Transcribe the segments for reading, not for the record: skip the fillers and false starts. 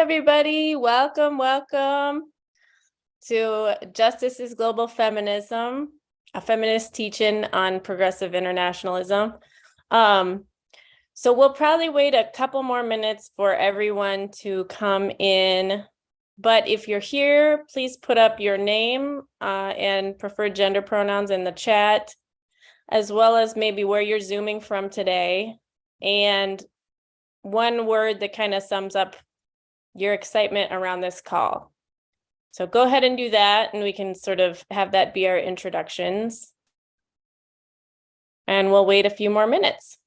everybody. Welcome to Justice is Global Feminism, a feminist teaching on progressive internationalism. So we'll probably wait a couple more minutes for everyone to come in. But if you're here, please put up your name and preferred gender pronouns in the chat, as well as maybe where you're Zooming from today. And one word that kind of sums up your excitement around this call. So go ahead and do that, and we can sort of have that be our introductions. And we'll wait a few more minutes.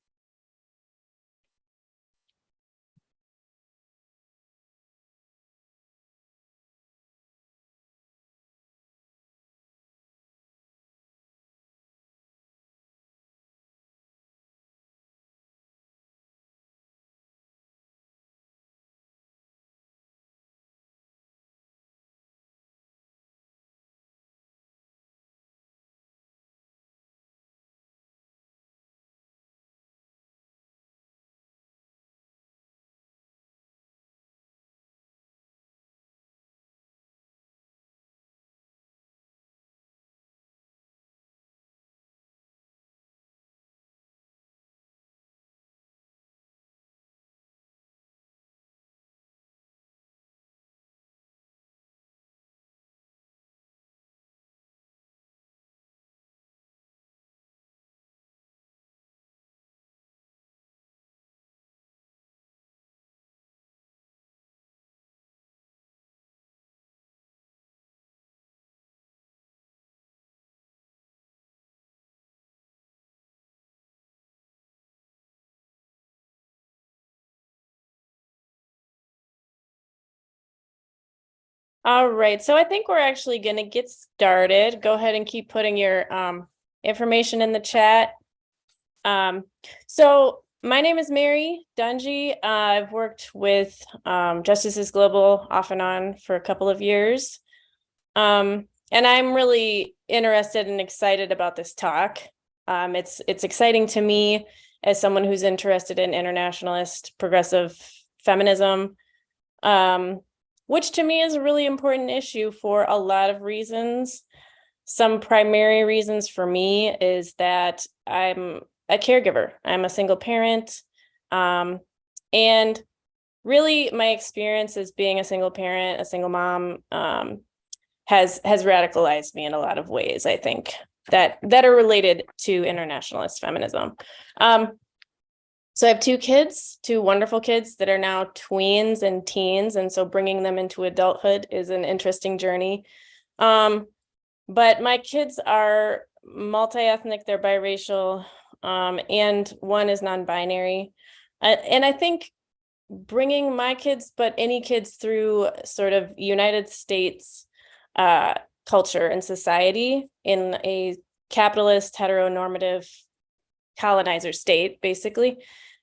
All right, so I think we're actually going to get started. Go ahead and keep putting your information in the chat. So my name is Mary Dungy. I've worked with Justice is Global off and on for a couple of years. And I'm really interested and excited about this talk. It's exciting to me as someone who's interested in internationalist progressive feminism, which to me is a really important issue for a lot of reasons. Some primary reasons for me is that I'm a caregiver. I'm a single parent. And really my experience as being a single parent, a single mom, has radicalized me in a lot of ways, I think, that are related to internationalist feminism. So I have two kids, two wonderful kids that are now tweens and teens. And so bringing them into adulthood is an interesting journey. But my kids are multi-ethnic, they're biracial, and one is non-binary. And I think bringing my kids, but any kids through sort of United States culture and society in a capitalist, heteronormative colonizer state, basically,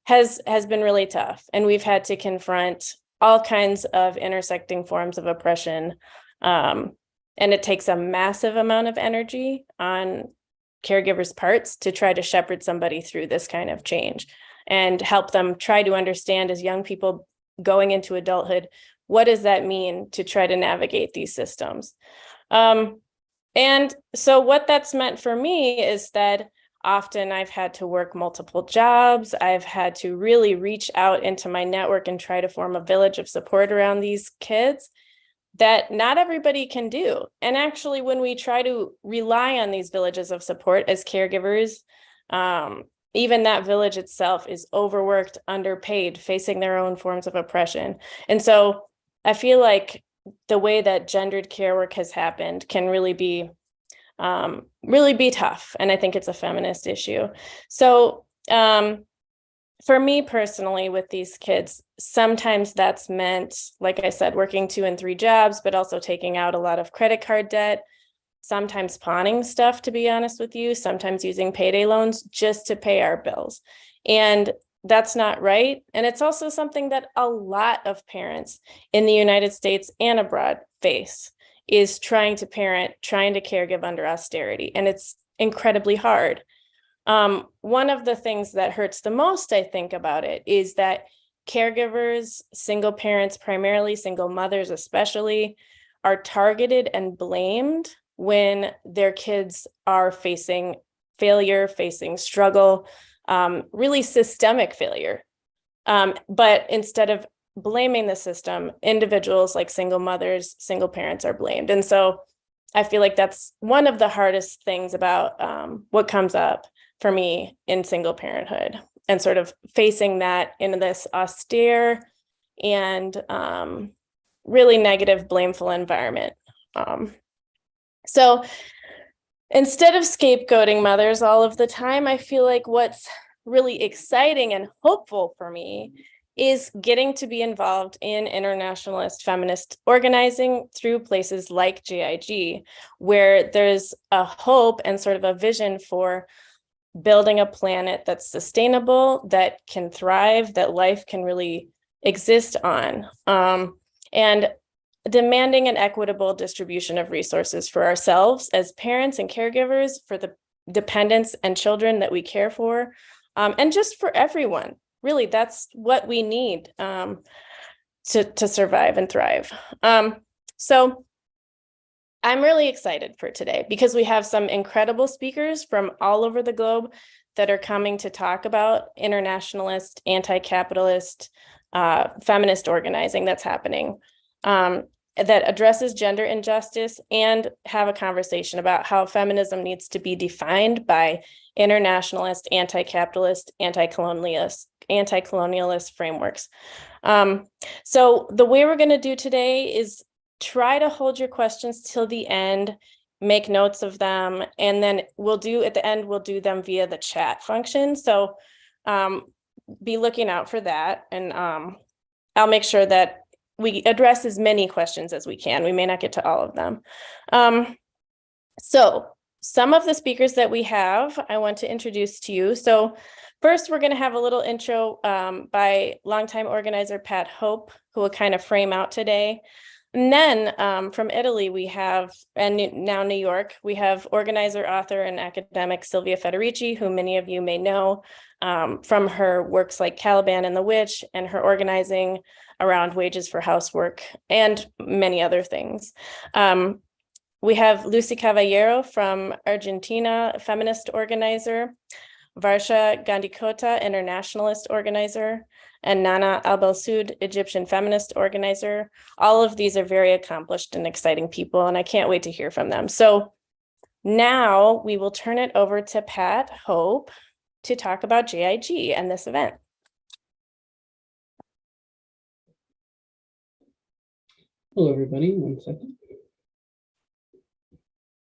has been really tough. And we've had to confront all kinds of intersecting forms of oppression. And it takes a massive amount of energy on caregivers' parts to try to shepherd somebody through this kind of change and help them try to understand, as young people going into adulthood, what does that mean to try to navigate these systems? And so what that's meant for me is that often I've had to work multiple jobs. I've had to really reach out into my network and try to form a village of support around these kids that not everybody can do. And actually, when we try to rely on these villages of support as caregivers, even that village itself is overworked, underpaid, facing their own forms of oppression. And so I feel like the way that gendered care work has happened can really be tough. And I think it's a feminist issue. So for me personally, with these kids, sometimes that's meant, like I said, working 2 and 3 jobs, but also taking out a lot of credit card debt, sometimes pawning stuff, to be honest with you, sometimes using payday loans just to pay our bills. And that's not right. And it's also something that a lot of parents in the United States and abroad face, is trying to parent, trying to caregive under austerity. And it's incredibly hard. One of the things that hurts the most, I think, about it is that caregivers, single parents, primarily single mothers especially, are targeted and blamed when their kids are facing failure, facing struggle, really systemic failure. But instead of blaming the system, individuals like single mothers, single parents are blamed. And so I feel like that's one of the hardest things about what comes up for me in single parenthood, and sort of facing that in this austere and really negative, blameful environment. So instead of scapegoating mothers all of the time, I feel like what's really exciting and hopeful for me is getting to be involved in internationalist feminist organizing through places like GIG, where there's a hope and sort of a vision for building a planet that's sustainable, that can thrive, that life can really exist on, and demanding an equitable distribution of resources for ourselves as parents and caregivers, for the dependents and children that we care for, and just for everyone. Really, that's what we need to survive and thrive. So I'm really excited for today because we have some incredible speakers from all over the globe that are coming to talk about internationalist, anti-capitalist, feminist organizing that's happening, that addresses gender injustice, and have a conversation about how feminism needs to be defined by internationalist, anti-capitalist, anti-colonialist frameworks. So the way we're going to do today is try to hold your questions till the end, make notes of them, and then we'll do them via the chat function. So be looking out for that, and I'll make sure that we address as many questions as we can. We may not get to all of them. So some of the speakers that we have, I want to introduce to you. So first, we're going to have a little intro by longtime organizer Pat Hope, who will kind of frame out today. And then from Italy, we have, and now New York, we have organizer, author, and academic Silvia Federici, who many of you may know from her works like Caliban and the Witch, and her organizing around wages for housework, and many other things. We have Lucy Caballero from Argentina, feminist organizer, Varsha Gandikota, internationalist organizer, and Nana Albelsud, Egyptian feminist organizer. All of these are very accomplished and exciting people, and I can't wait to hear from them. So now we will turn it over to Pat Hope to talk about GIG and this event. Hello, everybody. 1 second.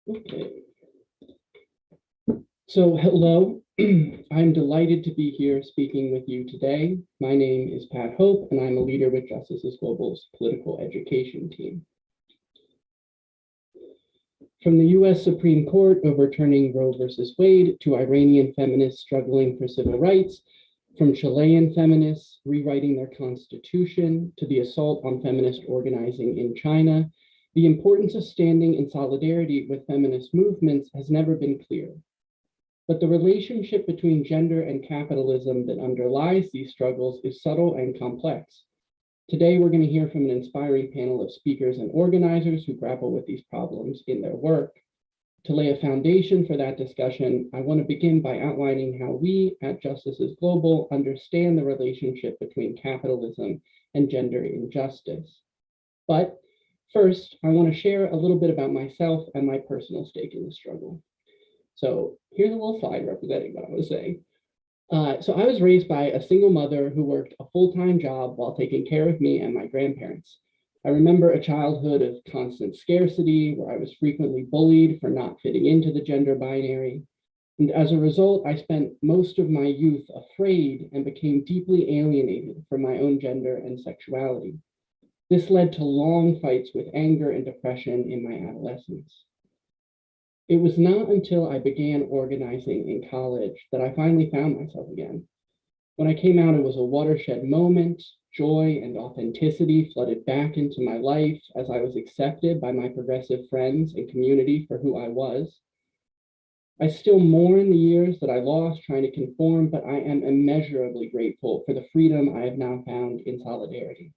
Okay. So, hello. I'm delighted to be here speaking with you today. My name is Pat Hope, and I'm a leader with Justice Global's political education team. From the U.S. Supreme Court overturning Roe versus Wade to Iranian feminists struggling for civil rights, from Chilean feminists rewriting their constitution to the assault on feminist organizing in China, the importance of standing in solidarity with feminist movements has never been clear. But the relationship between gender and capitalism that underlies these struggles is subtle and complex. Today, we're going to hear from an inspiring panel of speakers and organizers who grapple with these problems in their work. To lay a foundation for that discussion, I want to begin by outlining how we at Justices Global understand the relationship between capitalism and gender injustice. But first, I want to share a little bit about myself and my personal stake in the struggle. So here's a little slide representing what I was saying. So I was raised by a single mother who worked a full-time job while taking care of me and my grandparents. I remember a childhood of constant scarcity where I was frequently bullied for not fitting into the gender binary. And as a result, I spent most of my youth afraid and became deeply alienated from my own gender and sexuality. This led to long fights with anger and depression in my adolescence. It was not until I began organizing in college that I finally found myself again. When I came out, it was a watershed moment. Joy and authenticity flooded back into my life as I was accepted by my progressive friends and community for who I was. I still mourn the years that I lost trying to conform, but I am immeasurably grateful for the freedom I have now found in solidarity.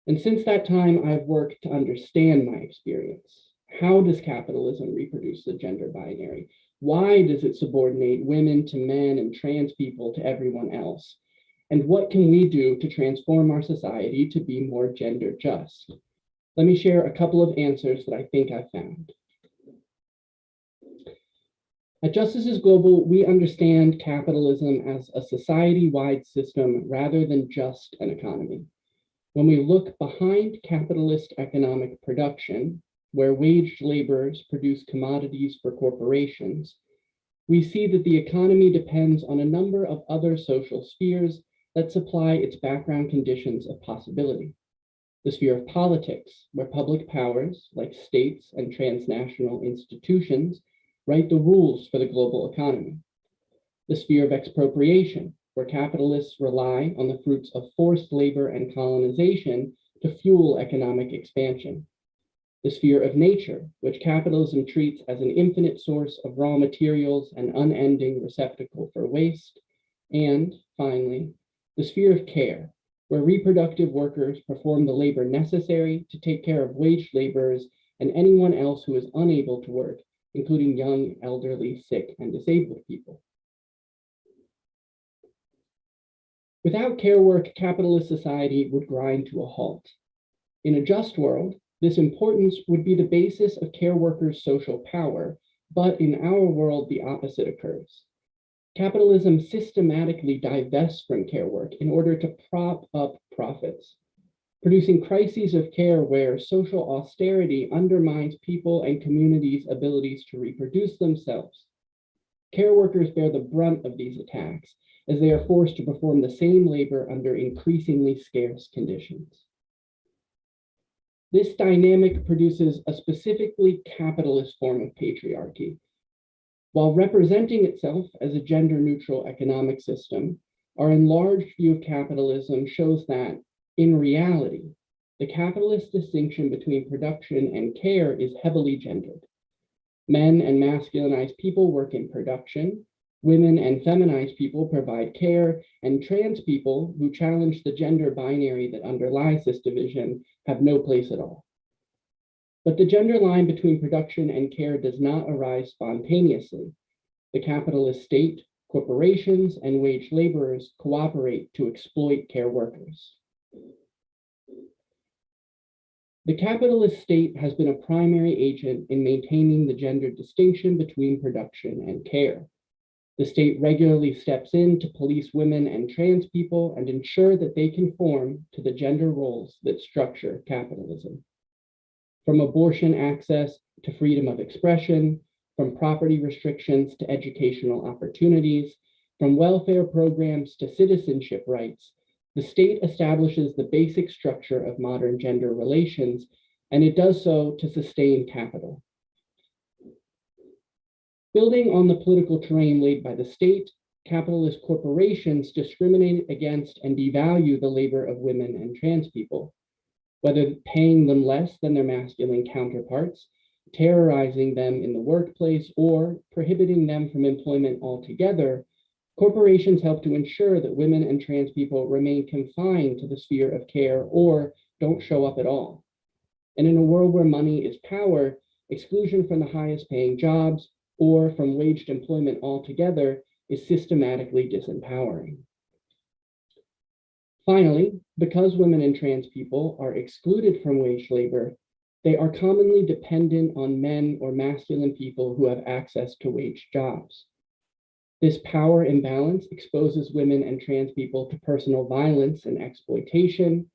And since that time, I've worked to understand my experience. How does capitalism reproduce the gender binary? Why does it subordinate women to men and trans people to everyone else? And what can we do to transform our society to be more gender just? Let me share a couple of answers that I think I found. At Justice is Global, we understand capitalism as a society-wide system rather than just an economy. When we look behind capitalist economic production, where waged laborers produce commodities for corporations, we see that the economy depends on a number of other social spheres that supply its background conditions of possibility. The sphere of politics, where public powers, like states and transnational institutions, write the rules for the global economy. The sphere of expropriation, where capitalists rely on the fruits of forced labor and colonization to fuel economic expansion. The sphere of nature, which capitalism treats as an infinite source of raw materials and unending receptacle for waste. And finally, the sphere of care, where reproductive workers perform the labor necessary to take care of waged laborers and anyone else who is unable to work, including young, elderly, sick, and disabled people. Without care work, capitalist society would grind to a halt. In a just world, this importance would be the basis of care workers' social power, but in our world, the opposite occurs. Capitalism systematically divests from care work in order to prop up profits, producing crises of care where social austerity undermines people and communities' abilities to reproduce themselves. Care workers bear the brunt of these attacks as they are forced to perform the same labor under increasingly scarce conditions. This dynamic produces a specifically capitalist form of patriarchy. While representing itself as a gender-neutral economic system, our enlarged view of capitalism shows that, in reality, the capitalist distinction between production and care is heavily gendered. Men and masculinized people work in production, women and feminized people provide care, and trans people who challenge the gender binary that underlies this division have no place at all. But the gender line between production and care does not arise spontaneously. The capitalist state, corporations, and wage laborers cooperate to exploit care workers. The capitalist state has been a primary agent in maintaining the gender distinction between production and care. The state regularly steps in to police women and trans people and ensure that they conform to the gender roles that structure capitalism. From abortion access to freedom of expression, from property restrictions to educational opportunities, from welfare programs to citizenship rights, the state establishes the basic structure of modern gender relations, and it does so to sustain capital. Building on the political terrain laid by the state, capitalist corporations discriminate against and devalue the labor of women and trans people, whether paying them less than their masculine counterparts, terrorizing them in the workplace, or prohibiting them from employment altogether. Corporations help to ensure that women and trans people remain confined to the sphere of care or don't show up at all. And in a world where money is power, exclusion from the highest paying jobs or from waged employment altogether is systematically disempowering. Finally, because women and trans people are excluded from wage labor, they are commonly dependent on men or masculine people who have access to wage jobs. This power imbalance exposes women and trans people to personal violence and exploitation.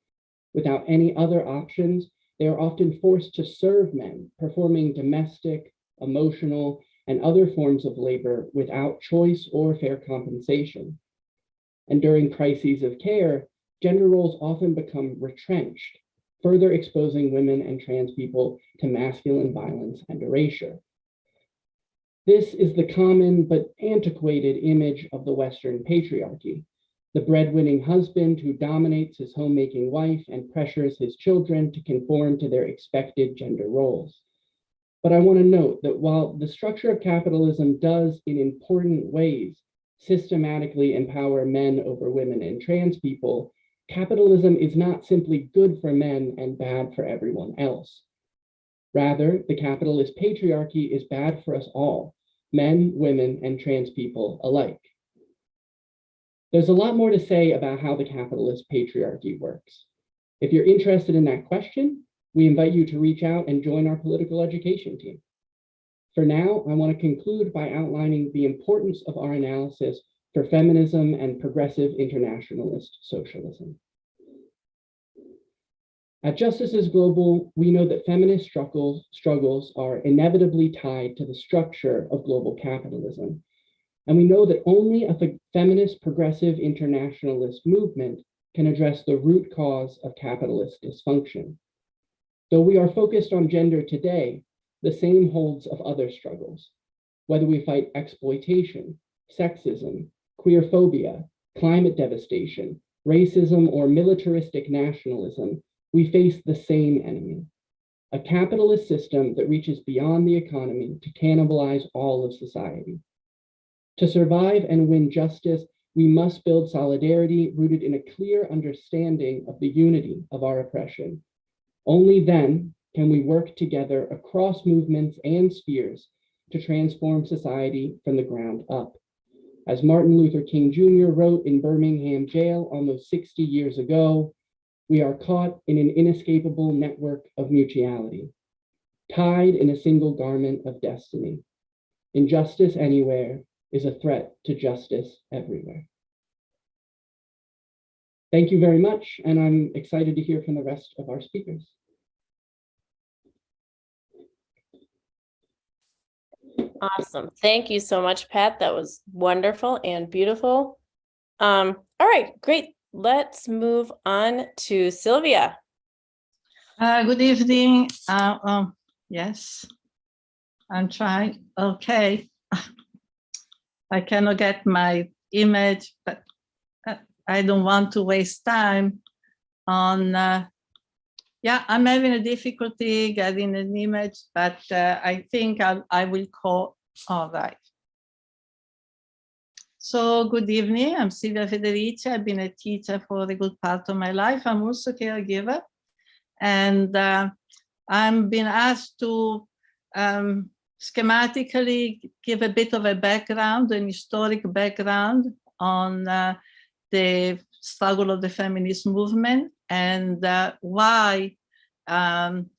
Without any other options, they are often forced to serve men, performing domestic, emotional, and other forms of labor without choice or fair compensation. And during crises of care, gender roles often become retrenched, further exposing women and trans people to masculine violence and erasure. This is the common but antiquated image of the Western patriarchy, the breadwinning husband who dominates his homemaking wife and pressures his children to conform to their expected gender roles. But I want to note that while the structure of capitalism does in important ways systematically empower men over women and trans people, capitalism is not simply good for men and bad for everyone else. Rather, the capitalist patriarchy is bad for us all, men, women, and trans people alike. There's a lot more to say about how the capitalist patriarchy works. If you're interested in that question, we invite you to reach out and join our political education team. For now, I want to conclude by outlining the importance of our analysis for feminism and progressive internationalist socialism. At Justices Global, we know that feminist struggles are inevitably tied to the structure of global capitalism. And we know that only a feminist progressive internationalist movement can address the root cause of capitalist dysfunction. Though we are focused on gender today, the same holds of other struggles. Whether we fight exploitation, sexism, queerphobia, climate devastation, racism, or militaristic nationalism, we face the same enemy, a capitalist system that reaches beyond the economy to cannibalize all of society. To survive and win justice, we must build solidarity rooted in a clear understanding of the unity of our oppression. Only then can we work together across movements and spheres to transform society from the ground up. As Martin Luther King Jr. wrote in Birmingham jail almost 60 years ago, we are caught in an inescapable network of mutuality, tied in a single garment of destiny. Injustice anywhere is a threat to justice everywhere. Thank you very much, and I'm excited to hear from the rest of our speakers. Awesome. Thank you so much, Pat. That was wonderful and beautiful. All right, great. Let's move on to Silvia. Good evening. Yes, I'm trying. Okay. I cannot get my image, but I don't want to waste time on, yeah, I'm having a difficulty getting an image, but I think I will call, all right. So good evening, I'm Silvia Federici. I've been a teacher for a good part of my life. I'm also a caregiver. And I'm being asked to schematically give a bit of a background, an historic background on the struggle of the feminist movement and why an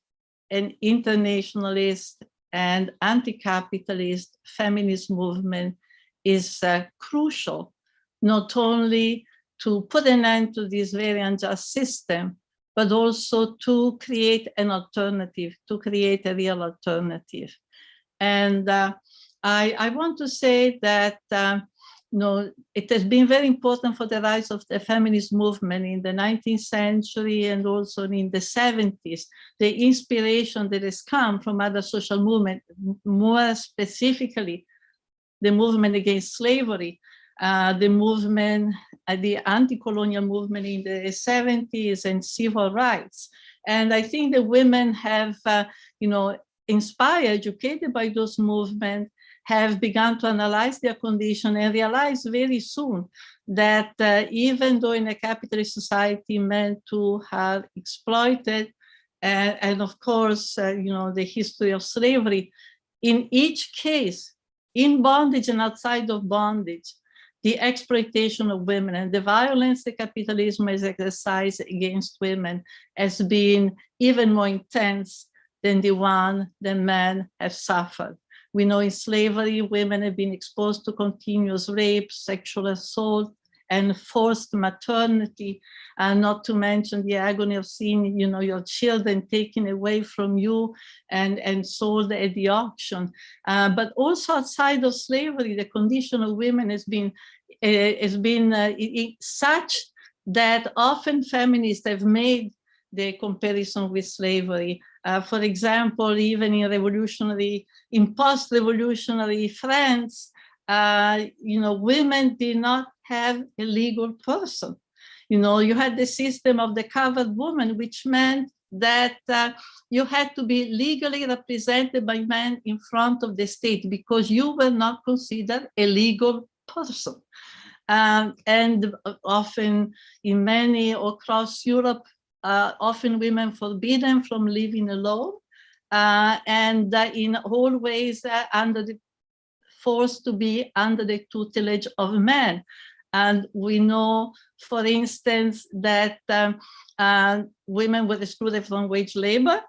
internationalist and anti-capitalist feminist movement is crucial, not only to put an end to this very unjust system, but also to create an alternative, to create a real alternative. And I want to say that it has been very important for the rise of the feminist movement in the 19th century and also in the 70s, the inspiration that has come from other social movements, more specifically, the movement against slavery, the movement, the anti-colonial movement in the 70s and civil rights. And I think the women have, inspired, educated by those movements, have begun to analyze their condition and realize very soon that even though in a capitalist society men too are exploited, and of course, the history of slavery, in each case, in bondage and outside of bondage, the exploitation of women and the violence that capitalism has exercised against women has been even more intense than the one that men have suffered. We know in slavery, women have been exposed to continuous rape, sexual assault, and forced maternity, and not to mention the agony of seeing, your children taken away from you and sold at the auction. But also outside of slavery, the condition of women has been such that often feminists have made the comparison with slavery. For example, even in post-revolutionary France, women did not have a legal person. You had the system of the covered woman, which meant that you had to be legally represented by men in front of the state because you were not considered a legal person. And often in many across Europe, often women forbidden from living alone, and in all ways forced to be under the tutelage of men. And we know, for instance, that women were excluded from wage labor,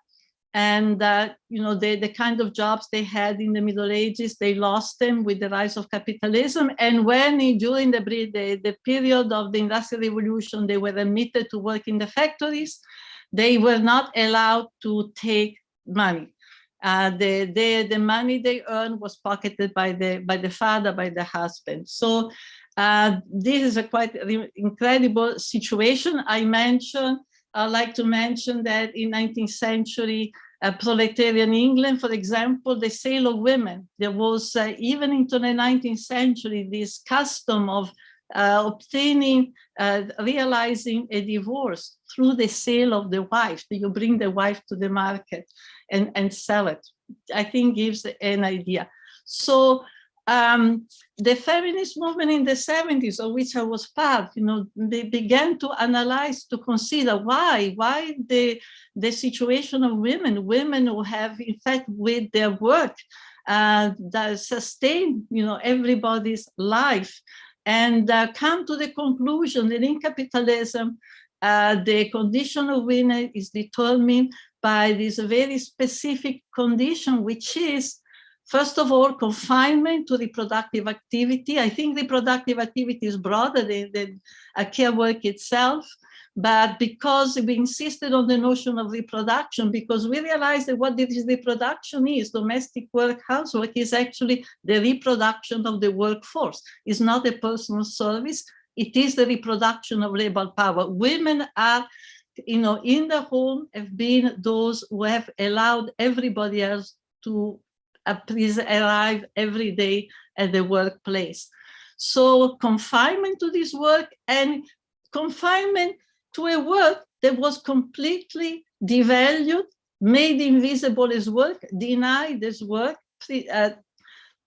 and the kind of jobs they had in the Middle Ages, they lost them with the rise of capitalism. And when during the period of the Industrial Revolution, they were admitted to work in the factories, they were not allowed to take money. The money they earned was pocketed by the father, by the husband. So this is a quite incredible situation. I'd like to mention that in 19th century proletarian England, for example, the sale of women, there was even into the 19th century, this custom of realizing a divorce through the sale of the wife. You bring the wife to the market and sell it. I think gives an idea. So the feminist movement in the 70s, of which I was part, they began to analyze, to consider why the situation of women who have, in fact, with their work, that sustain, everybody's life, and come to the conclusion that in capitalism, the condition of women is determined by this very specific condition, which is, first of all, confinement to reproductive activity. I think reproductive activity is broader than care work itself, but because we insisted on the notion of reproduction, because we realized that what this reproduction is, domestic work, housework, is actually the reproduction of the workforce. It's not a personal service. It is the reproduction of labor power. Women are, in the home, have been those who have allowed everybody else to arrive every day at the workplace. So confinement to this work, and confinement to a work that was completely devalued, made invisible as work, denied as work,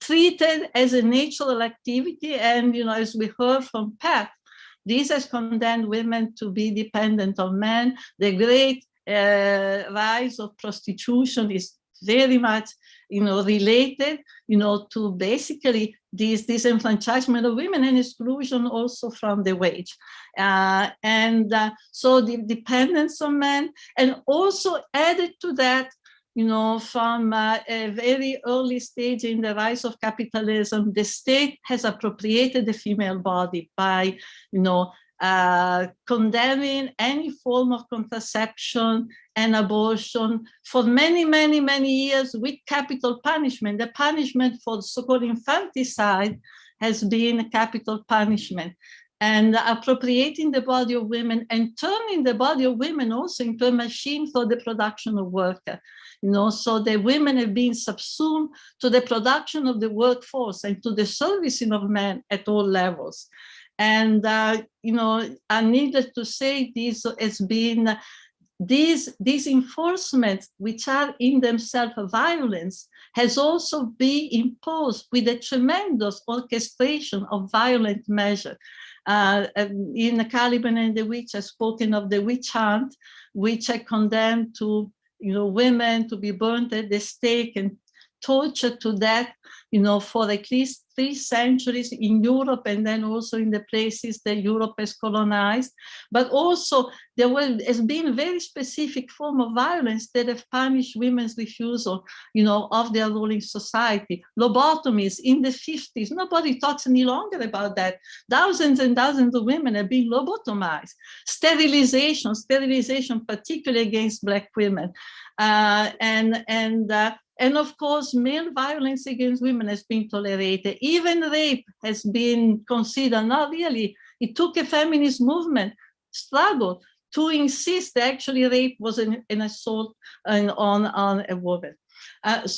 treated as a natural activity. And, as we heard from Pat, this has condemned women to be dependent on men. The great rise of prostitution is very much, related, to basically this disenfranchisement of women and exclusion also from the wage. So the dependence on men, and also added to that, from a very early stage in the rise of capitalism, the state has appropriated the female body by, condemning any form of contraception and abortion for many, many, many years with capital punishment. The punishment for so-called infanticide has been capital punishment, and appropriating the body of women and turning the body of women also into a machine for the production of work. So the women have been subsumed to the production of the workforce and to the servicing of men at all levels. And, needless to say, this has been, these enforcements, which are in themselves violence, has also been imposed with a tremendous orchestration of violent measure. In Caliban and the Witch, I've spoken of the witch hunt, which I condemned to, women to be burnt at the stake and tortured to death, for at least 3 centuries in Europe, and then also in the places that Europe has colonized. But also has been a very specific form of violence that have punished women's refusal, of their role in society. Lobotomies in the 50s, nobody talks any longer about that. Thousands and thousands of women have been lobotomized. Sterilization, particularly against Black women. And of course, male violence against women has been tolerated. Even rape has been considered, not really. It took a feminist movement struggle to insist that actually rape was an assault on a woman. Added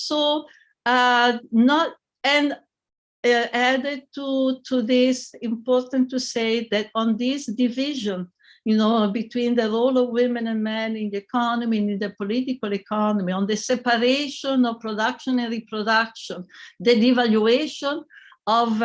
to this, important to say that on this division, between the role of women and men in the economy and in the political economy, on the separation of production and reproduction, the devaluation of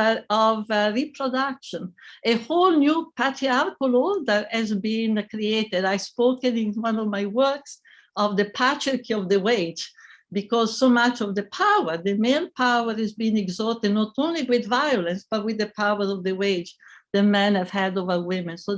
reproduction. A whole new patriarchal order has been created. I spoke in one of my works of the patriarchy of the wage, because so much of the power, the male power, is being exerted not only with violence, but with the power of the wage the men have had over women. So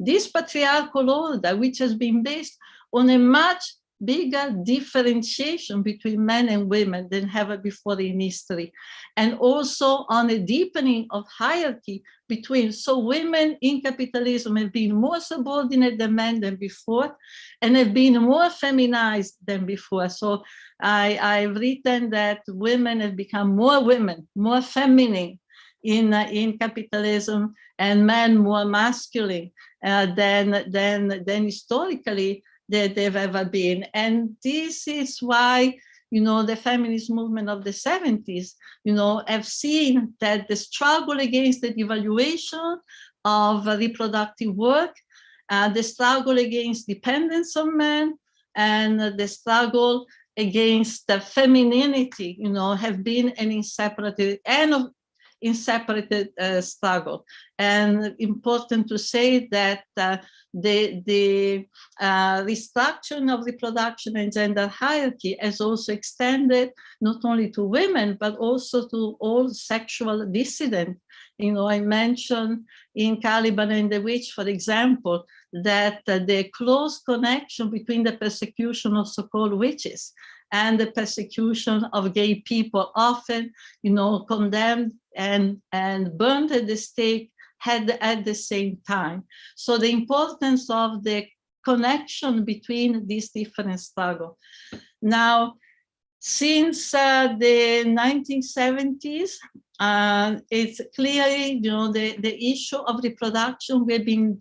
this patriarchal order, which has been based on a much bigger differentiation between men and women than ever before in history, and also on a deepening of hierarchy between, so women in capitalism have been more subordinate than men than before, and have been more feminized than before. So I've written that women have become more women, more feminine in capitalism, and men more masculine than historically they've ever been. And this is why, the feminist movement of the 70s, have seen that the struggle against the devaluation of reproductive work, the struggle against dependence on men, and the struggle against the femininity, have been an inseparable struggle. And important to say that the restructuring of reproduction and gender hierarchy has also extended not only to women, but also to all sexual dissidents. I mentioned in Caliban and the Witch, for example, that the close connection between the persecution of so-called witches and the persecution of gay people, often, condemned and burned at the stake at the same time. So the importance of the connection between these different struggles. Now, since the 1970s, it's clearly, the issue of reproduction will be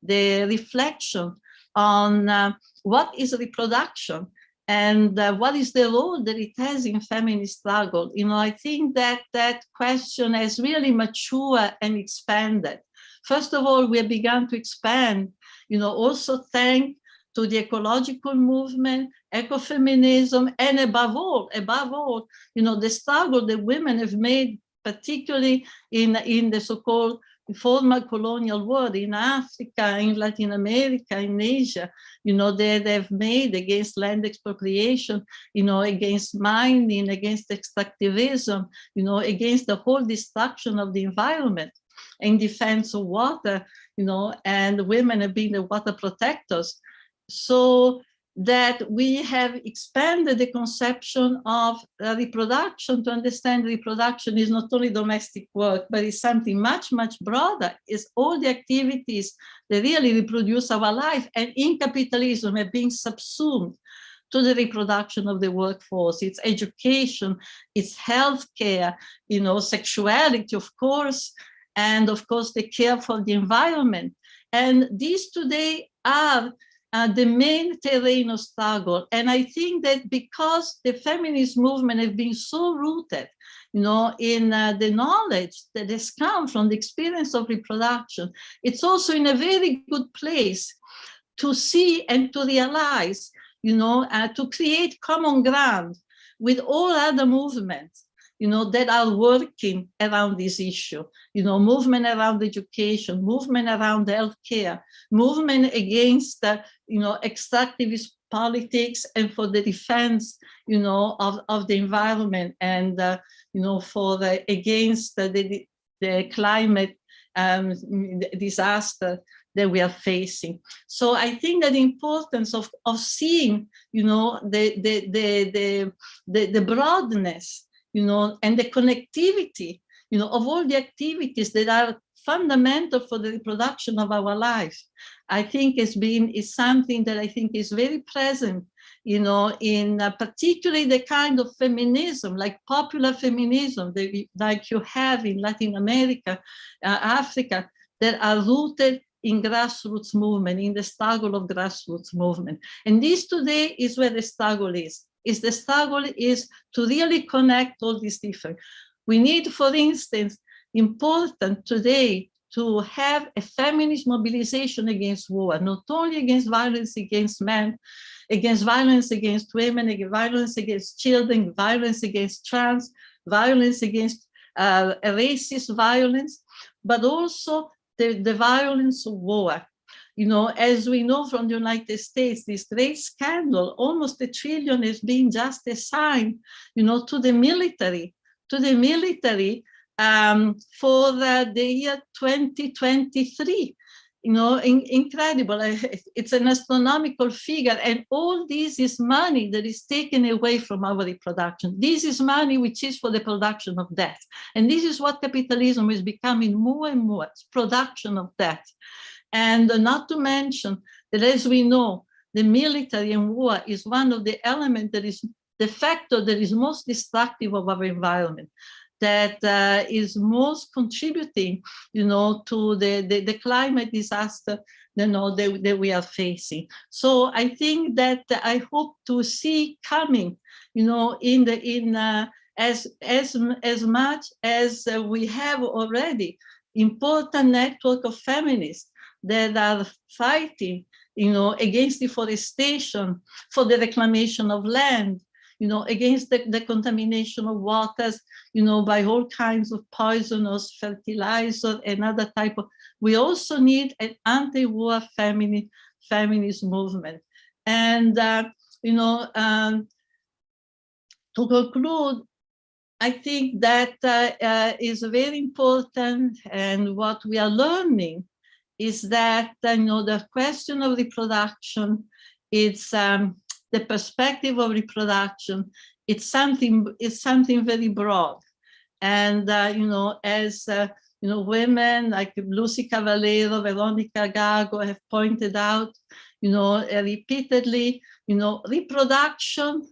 the reflection on what is reproduction and what is the role that it has in feminist struggle. I think that question has really matured and expanded. First of all, we have begun to expand, also thanks to the ecological movement, ecofeminism, and above all, the struggle that women have made, particularly in the so-called former colonial world, in Africa, in Latin America, in Asia, they've made against land expropriation, against mining, against extractivism, against the whole destruction of the environment, in defense of water, and women have been the water protectors. So that we have expanded the conception of reproduction to understand reproduction is not only domestic work, but it's something much, much broader. It's all the activities that really reproduce our life, and in capitalism are being subsumed to the reproduction of the workforce. It's education, it's healthcare, sexuality, of course, and of course the care for the environment. And these today are the main terrain of struggle. And I think that because the feminist movement has been so rooted, in the knowledge that has come from the experience of reproduction, it's also in a very good place to see and to realize, to create common ground with all other movements, that are working around this issue, movement around education, movement around healthcare, movement against, extractivist politics and for the defense, of the environment, and, against the climate disaster that we are facing. So I think that the importance of seeing, the broadness, and the connectivity, of all the activities that are fundamental for the reproduction of our life, I think is something that I think is very present, in particularly the kind of feminism, like popular feminism, like you have in Latin America, Africa, that are rooted in grassroots movement, in the struggle of grassroots movement. And this today is where the struggle is. The struggle is to really connect all these different. We need, for instance, important today to have a feminist mobilization against war, not only against violence against men, against violence against women, against violence against children, violence against trans, violence against racist violence, but also the violence of war. You know, as we know from the United States, this great scandal, almost $1 trillion is being just assigned, you know, to the military, for the year 2023. You know, incredible. It's an astronomical figure, and all this is money that is taken away from our reproduction. This is money which is for the production of death. And this is what capitalism is becoming more and more, it's production of death. And not to mention that, as we know, the military and war is one of the elements that is the factor that is most destructive of our environment, that is most contributing, you know, to the climate disaster, you know, that we are facing. So I think that I hope to see coming, you know, as much as we have already important network of feminists that are fighting, you know, against deforestation, for the reclamation of land, you know, against the contamination of waters, you know, by all kinds of poisonous fertilizer and other type of. We also need an anti-war feminist movement. And, you know, to conclude, I think that is very important, and what we are learning is that, you know, the question of reproduction, it's the perspective of reproduction, it's something very broad. And, you know, as, you know, women like Lucy Cavallero, Veronica Gago have pointed out, you know, repeatedly, you know, reproduction,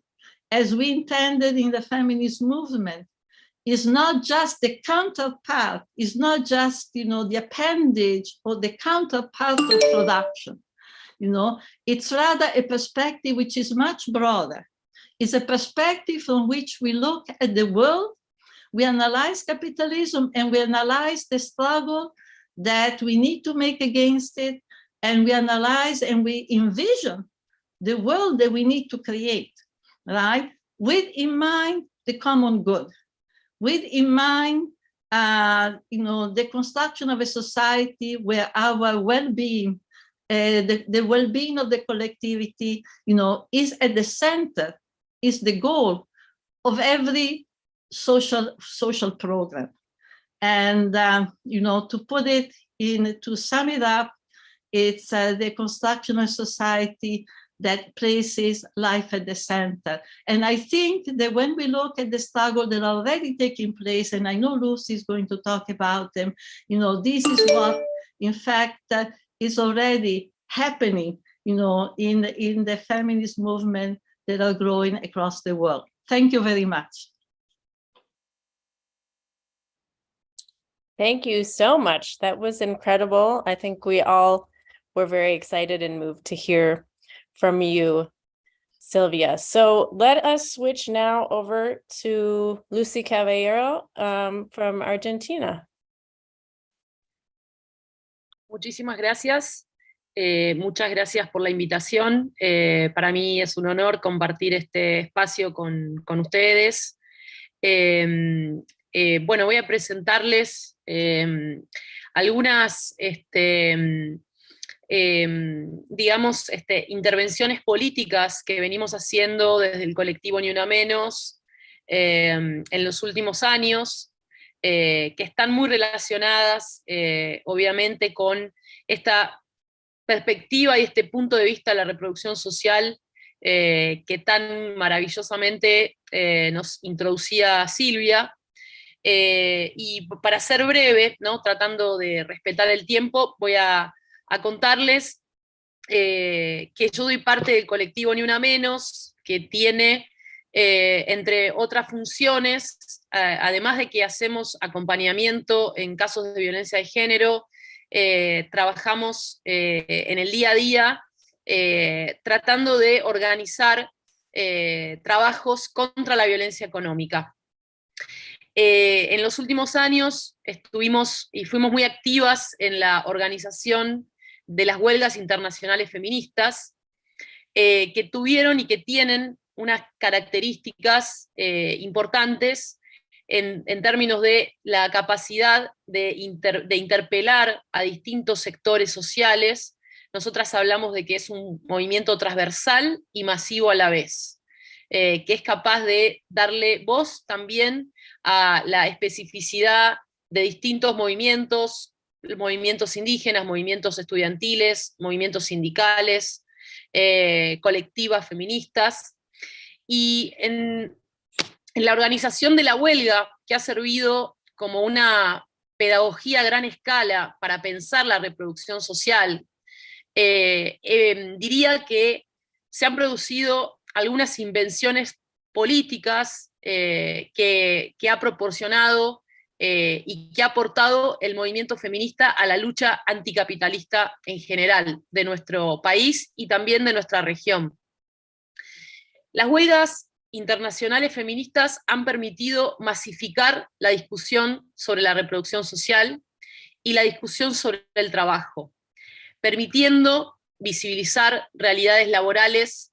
as we intended in the feminist movement, is not just the counterpart, is not just, you know, the appendage or the counterpart of production. You know, it's rather a perspective which is much broader. It's a perspective from which we look at the world, we analyze capitalism, and we analyze the struggle that we need to make against it, and we analyze and we envision the world that we need to create, right? With in mind the common good, with in mind, you know, the construction of a society where our well-being, the well-being of the collectivity, you know, is at the center, is the goal of every social program. And, you know, to put it in, to sum it up, it's the construction of society that places life at the center. And I think that when we look at the struggle that are already taking place, and I know Lucy is going to talk about them, you know, this is what, in fact, is already happening, you know, in the feminist movement that are growing across the world. Thank you very much. Thank you so much. That was incredible. I think we all were very excited and moved to hear from you, Silvia. So let us switch now over to Lucy Caballero from Argentina. Muchísimas gracias. Muchas gracias por la invitación. Para mí es un honor compartir este espacio con ustedes. Bueno, voy a presentarles algunas digamos, intervenciones políticas que venimos haciendo desde el colectivo Ni Una Menos en los últimos años, que están muy relacionadas, obviamente, con esta perspectiva y este punto de vista de la reproducción social que tan maravillosamente nos introducía Silvia. Y para ser breve, ¿no? Tratando de respetar el tiempo, voy a contarles que yo doy parte del colectivo Ni Una Menos, que tiene, entre otras funciones, además de que hacemos acompañamiento en casos de violencia de género, trabajamos en el día a día tratando de organizar trabajos contra la violencia económica. En los últimos años estuvimos y fuimos muy activas en la organización de las huelgas internacionales feministas, que tuvieron y que tienen unas características importantes en términos de la capacidad de interpelar a distintos sectores sociales. Nosotras hablamos de que es un movimiento transversal y masivo a la vez, que es capaz de darle voz también a la especificidad de distintos movimientos indígenas, movimientos estudiantiles, movimientos sindicales, colectivas feministas, y en la organización de la huelga, que ha servido como una pedagogía a gran escala para pensar la reproducción social, diría que se han producido algunas invenciones políticas que ha proporcionado y que ha aportado el movimiento feminista a la lucha anticapitalista en general de nuestro país y también de nuestra región. Las huelgas internacionales feministas han permitido masificar la discusión sobre la reproducción social y la discusión sobre el trabajo, permitiendo visibilizar realidades laborales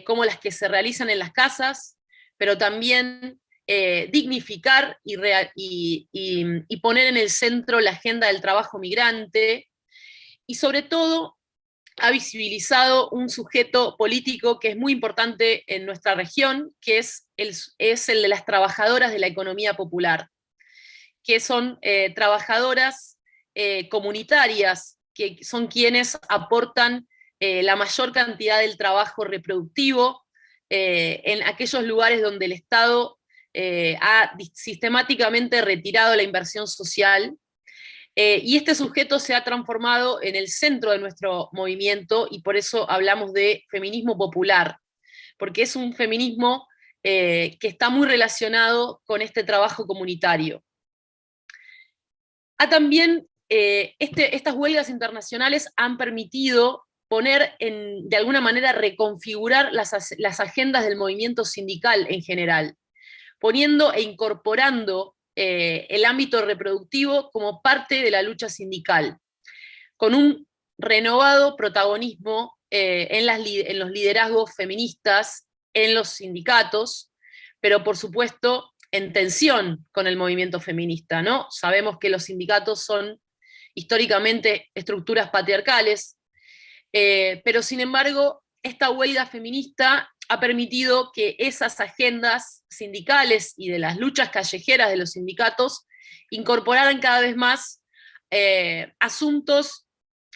como las que se realizan en las casas, pero también dignificar y poner en el centro la agenda del trabajo migrante, y sobre todo ha visibilizado un sujeto político que es muy importante en nuestra región, que es el de las trabajadoras de la economía popular, que son trabajadoras comunitarias, que son quienes aportan la mayor cantidad del trabajo reproductivo en aquellos lugares donde el Estado ha sistemáticamente retirado la inversión social. Y este sujeto se ha transformado en el centro de nuestro movimiento, y por eso hablamos de feminismo popular, porque es un feminismo que está muy relacionado con este trabajo comunitario. También estas huelgas internacionales han permitido poner, de alguna manera, reconfigurar las agendas del movimiento sindical en general, poniendo e incorporando el ámbito reproductivo como parte de la lucha sindical, con un renovado protagonismo en los liderazgos feministas, en los sindicatos, pero por supuesto en tensión con el movimiento feminista, ¿no? Sabemos que los sindicatos son históricamente estructuras patriarcales, pero sin embargo, esta huelga feminista ha permitido que esas agendas sindicales y de las luchas callejeras de los sindicatos incorporaran cada vez más asuntos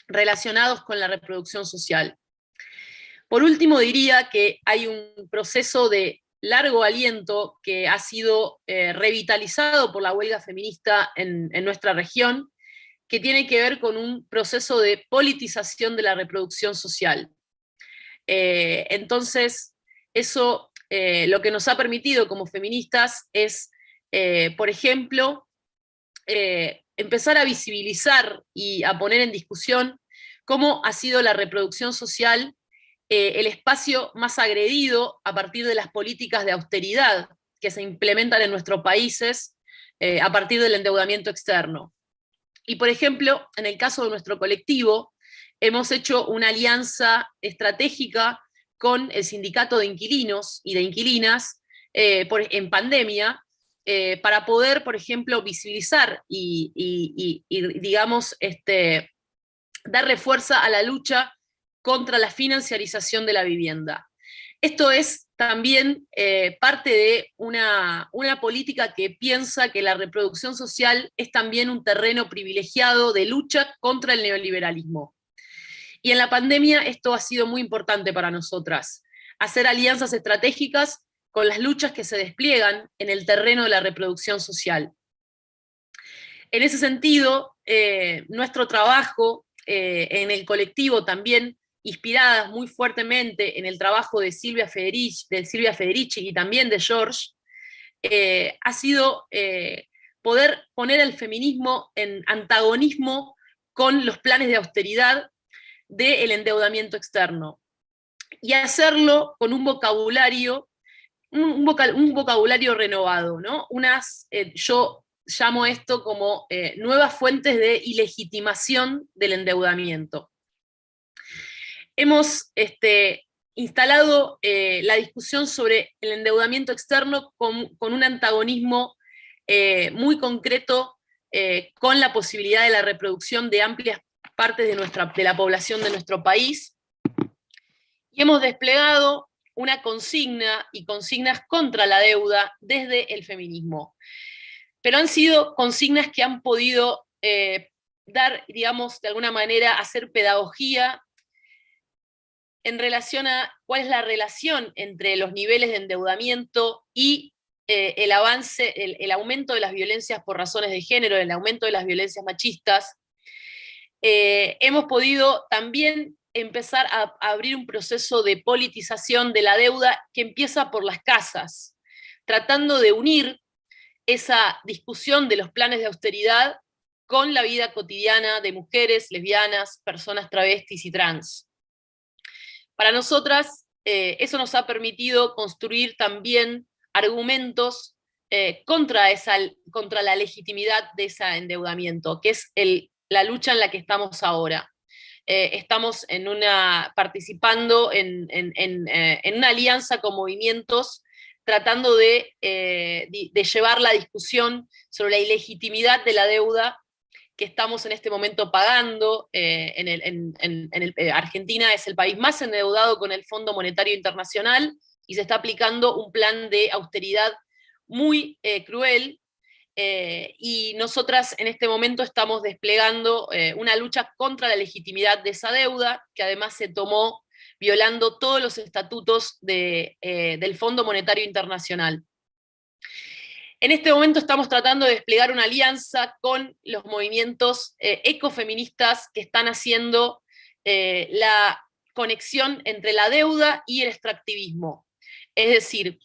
relacionados con la reproducción social. Por último, diría que hay un proceso de largo aliento que ha sido revitalizado por la huelga feminista en nuestra región, que tiene que ver con un proceso de politización de la reproducción social. Entonces, eso lo que nos ha permitido como feministas es, por ejemplo, empezar a visibilizar y a poner en discusión cómo ha sido la reproducción social el espacio más agredido a partir de las políticas de austeridad que se implementan en nuestros países a partir del endeudamiento externo. Y por ejemplo, en el caso de nuestro colectivo, hemos hecho una alianza estratégica con el sindicato de inquilinos y de inquilinas en pandemia, para poder, por ejemplo, visibilizar y digamos, dar refuerza a la lucha contra la financiarización de la vivienda. Esto es también parte de una política que piensa que la reproducción social es también un terreno privilegiado de lucha contra el neoliberalismo. Y en la pandemia esto ha sido muy importante para nosotras, hacer alianzas estratégicas con las luchas que se despliegan en el terreno de la reproducción social. En ese sentido, nuestro trabajo en el colectivo también, inspiradas muy fuertemente en el trabajo de Silvia Federici y también de George, ha sido poder poner el feminismo en antagonismo con los planes de austeridad del endeudamiento externo, y hacerlo con un vocabulario un vocabulario renovado, ¿no? Yo llamo esto como nuevas fuentes de ilegitimación del endeudamiento. Hemos instalado la discusión sobre el endeudamiento externo con un antagonismo muy concreto con la posibilidad de la reproducción de amplias partes de la población de nuestro país. Y hemos desplegado una consigna y consignas contra la deuda desde el feminismo. Pero han sido consignas que han podido dar, digamos, de alguna manera, hacer pedagogía en relación a cuál es la relación entre los niveles de endeudamiento y el avance, el aumento de las violencias por razones de género, el aumento de las violencias machistas. Hemos podido también empezar a abrir un proceso de politización de la deuda que empieza por las casas, tratando de unir esa discusión de los planes de austeridad con la vida cotidiana de mujeres, lesbianas, personas travestis y trans. Para nosotras, eso nos ha permitido construir también argumentos contra la legitimidad de ese endeudamiento, que es la lucha en la que estamos ahora. Estamos participando en una alianza con movimientos tratando de llevar la discusión sobre la ilegitimidad de la deuda que estamos en este momento pagando. Argentina es el país más endeudado con el Fondo Monetario Internacional y se está aplicando un plan de austeridad muy cruel, y nosotras en este momento estamos desplegando una lucha contra la legitimidad de esa deuda, que además se tomó violando todos los estatutos del Fondo Monetario Internacional. En este momento estamos tratando de desplegar una alianza con los movimientos ecofeministas que están haciendo la conexión entre la deuda y el extractivismo. Es decir,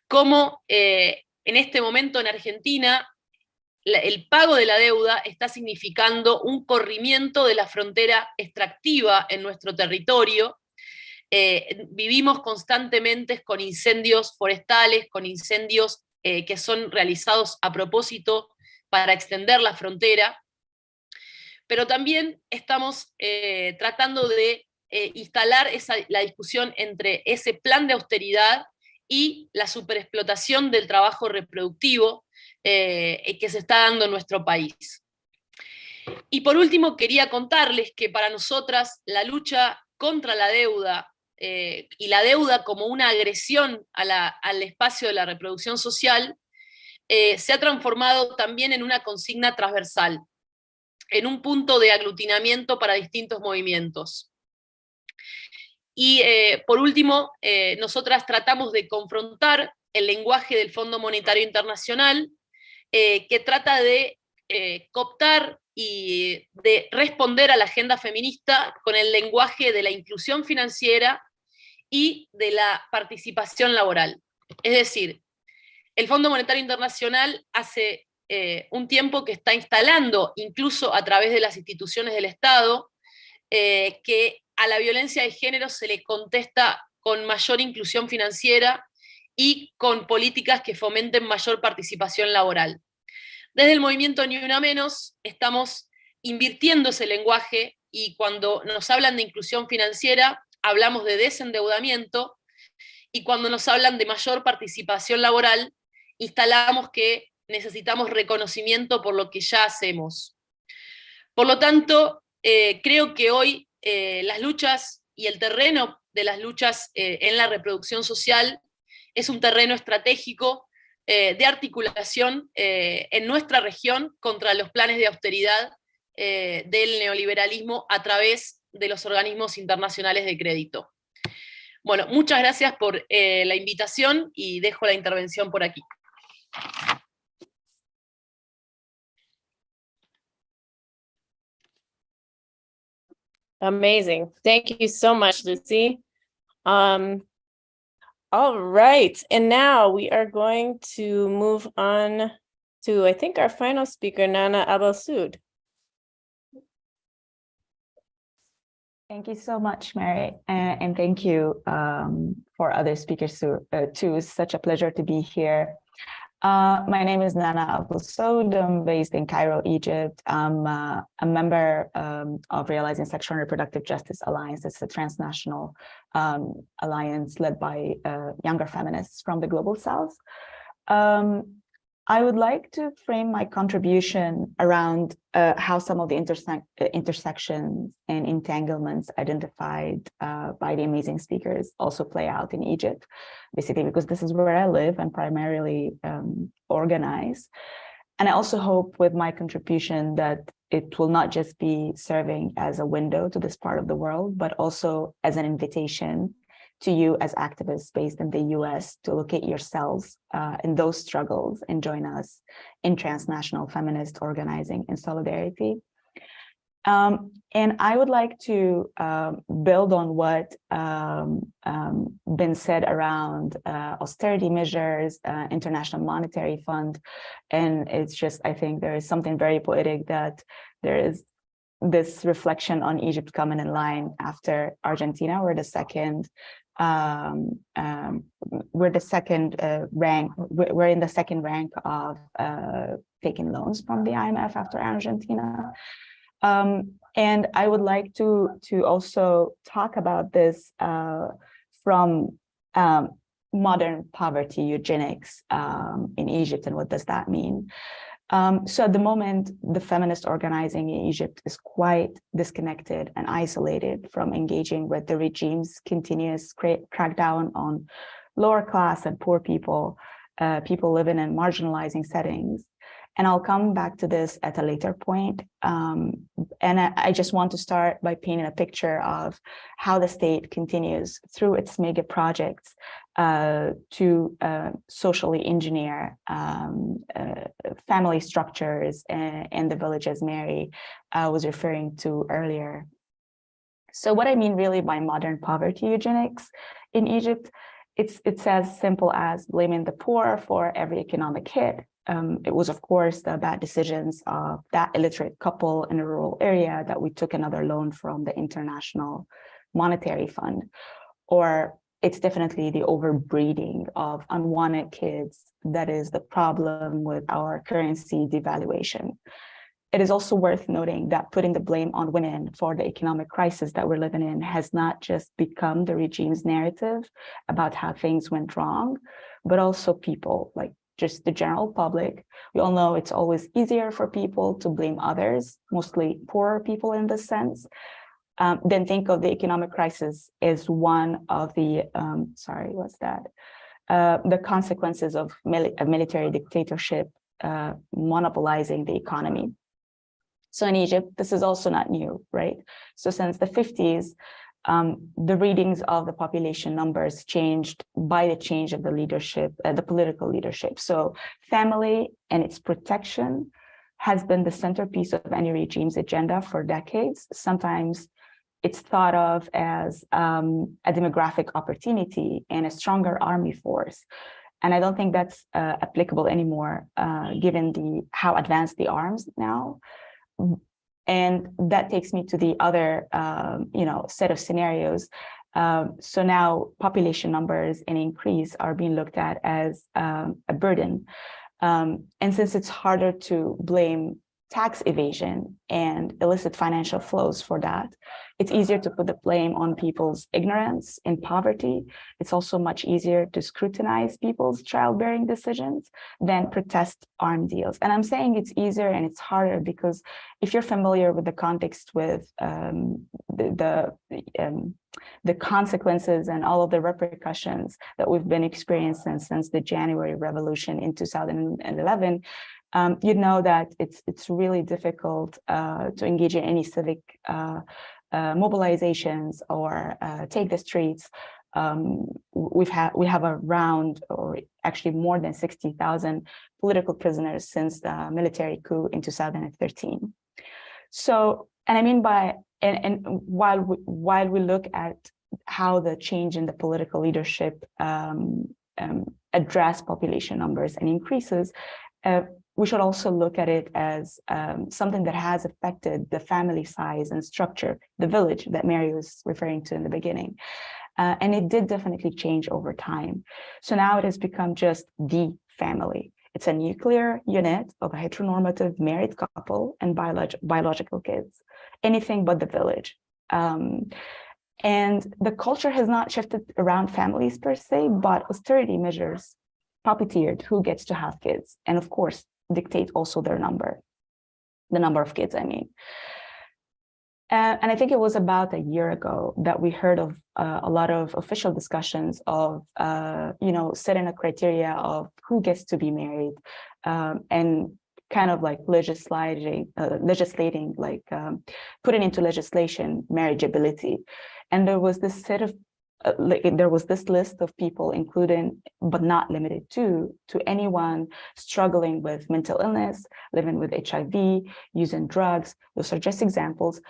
cómo en este momento en Argentina el pago de la deuda está significando un corrimiento de la frontera extractiva en nuestro territorio. Vivimos constantemente con incendios forestales, con incendios que son realizados a propósito para extender la frontera, pero también estamos tratando de instalar la discusión entre ese plan de austeridad y la superexplotación del trabajo reproductivo que se está dando en nuestro país. Y por último, quería contarles que para nosotras la lucha contra la deuda y la deuda como una agresión al espacio de la reproducción social se ha transformado también en una consigna transversal, en un punto de aglutinamiento para distintos movimientos. Y por último, nosotras tratamos de confrontar el lenguaje del Fondo Monetario Internacional, que trata de cooptar y de responder a la agenda feminista con el lenguaje de la inclusión financiera y de la participación laboral. Es decir, el Fondo Monetario Internacional hace un tiempo que está instalando, incluso a través de las instituciones del Estado, que a la violencia de género se le contesta con mayor inclusión financiera y con políticas que fomenten mayor participación laboral. Desde el movimiento Ni Una Menos estamos invirtiendo ese lenguaje, y cuando nos hablan de inclusión financiera hablamos de desendeudamiento, y cuando nos hablan de mayor participación laboral instalamos que necesitamos reconocimiento por lo que ya hacemos. Por lo tanto, creo que hoy las luchas y el terreno de las luchas en la reproducción social es un terreno estratégico de articulación en nuestra región contra los planes de austeridad del neoliberalismo a través de los organismos internacionales de crédito. Bueno, muchas gracias por la invitación y dejo la intervención por aquí. Amazing. Thank you so much, Lucy. All right, and now we are going to move on to, I think, our final speaker, Nana Abelsud. Thank you so much, Mary, and thank you for other speakers too. It's such a pleasure to be here. My name is Nana Abu Soud. I'm based in Cairo, Egypt. I'm a member of Realizing Sexual and Reproductive Justice Alliance. It's a transnational alliance led by younger feminists from the Global South. I would like to frame my contribution around how some of the intersections and entanglements identified by the amazing speakers also play out in Egypt, basically because this is where I live and primarily organize. And I also hope with my contribution that it will not just be serving as a window to this part of the world, but also as an invitation to you as activists based in the US to locate yourselves in those struggles and join us in transnational feminist organizing and solidarity. And I would like to build on what been said around austerity measures, International Monetary Fund. And it's just, I think there is something very poetic that there is this reflection on Egypt coming in line after Argentina. We're the second we're in the second rank of taking loans from the IMF after Argentina. And I would like to also talk about this from modern poverty eugenics in Egypt, and what does that mean? So at the moment, the feminist organizing in Egypt is quite disconnected and isolated from engaging with the regime's continuous crackdown on lower class and poor people, people living in marginalizing settings. And I'll come back to this at a later point. And I just want to start by painting a picture of how the state continues through its mega projects to socially engineer family structures in the villages Mary was referring to earlier. So what I mean really by modern poverty eugenics in Egypt, it's as simple as blaming the poor for every economic hit. It was, of course, the bad decisions of that illiterate couple in a rural area that we took another loan from the International Monetary Fund. Or it's definitely the overbreeding of unwanted kids that is the problem with our currency devaluation. It is also worth noting that putting the blame on women for the economic crisis that we're living in has not just become the regime's narrative about how things went wrong, but also people, like just the general public. We all know it's always easier for people to blame others, mostly poorer people in this sense, than think of the economic crisis as one of the, the consequences of a military dictatorship monopolizing the economy. So in Egypt, this is also not new, right? So since the 50s, the readings of the population numbers changed by the change of the leadership, the political leadership. So family and its protection has been the centerpiece of any regime's agenda for decades. Sometimes it's thought of as a demographic opportunity and a stronger army force. And I don't think that's applicable anymore, given how advanced the arms now. And that takes me to the other, set of scenarios. So now population numbers and increase are being looked at as a burden. And since it's harder to blame tax evasion and illicit financial flows for that, it's easier to put the blame on people's ignorance and poverty. It's also much easier to scrutinize people's childbearing decisions than protest arm deals. And I'm saying it's easier and it's harder because if you're familiar with the context with the consequences and all of the repercussions that we've been experiencing since the January Revolution in 2011, you'd know that it's really difficult to engage in any civic mobilizations or take the streets. We have around, or actually more than 60,000 political prisoners since the military coup in 2013. So, and I mean by, and while we look at how the change in the political leadership address population numbers and increases, we should also look at it as something that has affected the family size and structure, the village that Mary was referring to in the beginning. And it did definitely change over time. So now it has become just the family. It's a nuclear unit of a heteronormative married couple and biological kids, anything but the village. And the culture has not shifted around families per se, but austerity measures puppeteered who gets to have kids, and of course, dictate also the number of kids, I mean. And I think it was about a year ago that we heard of a lot of official discussions of, setting a criteria of who gets to be married, and kind of like legislating, putting into legislation marriageability. And there was this set of, there was this list of people, including, but not limited to anyone struggling with mental illness, living with HIV, using drugs. Those are just examples,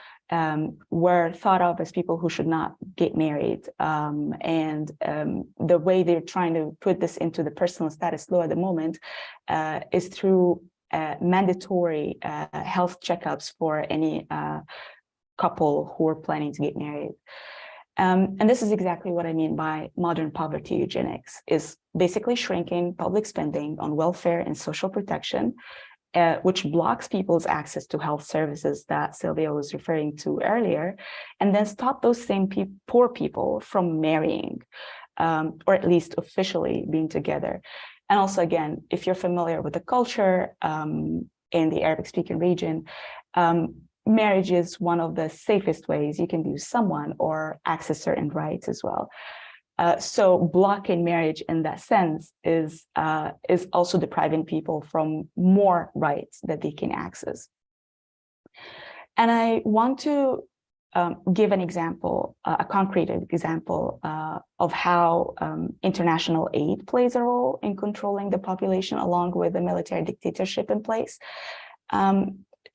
were thought of as people who should not get married. And the way they're trying to put this into the personal status law at the moment is through mandatory health checkups for any couple who are planning to get married. And this is exactly what I mean by modern poverty eugenics, is basically shrinking public spending on welfare and social protection, which blocks people's access to health services that Silvia was referring to earlier, and then stop those same poor people from marrying, or at least officially being together. And also, again, if you're familiar with the culture in the Arabic-speaking region, marriage is one of the safest ways you can lose someone or access certain rights as well. So blocking marriage in that sense is also depriving people from more rights that they can access. And I want to give an example, a concrete example of how international aid plays a role in controlling the population along with the military dictatorship in place.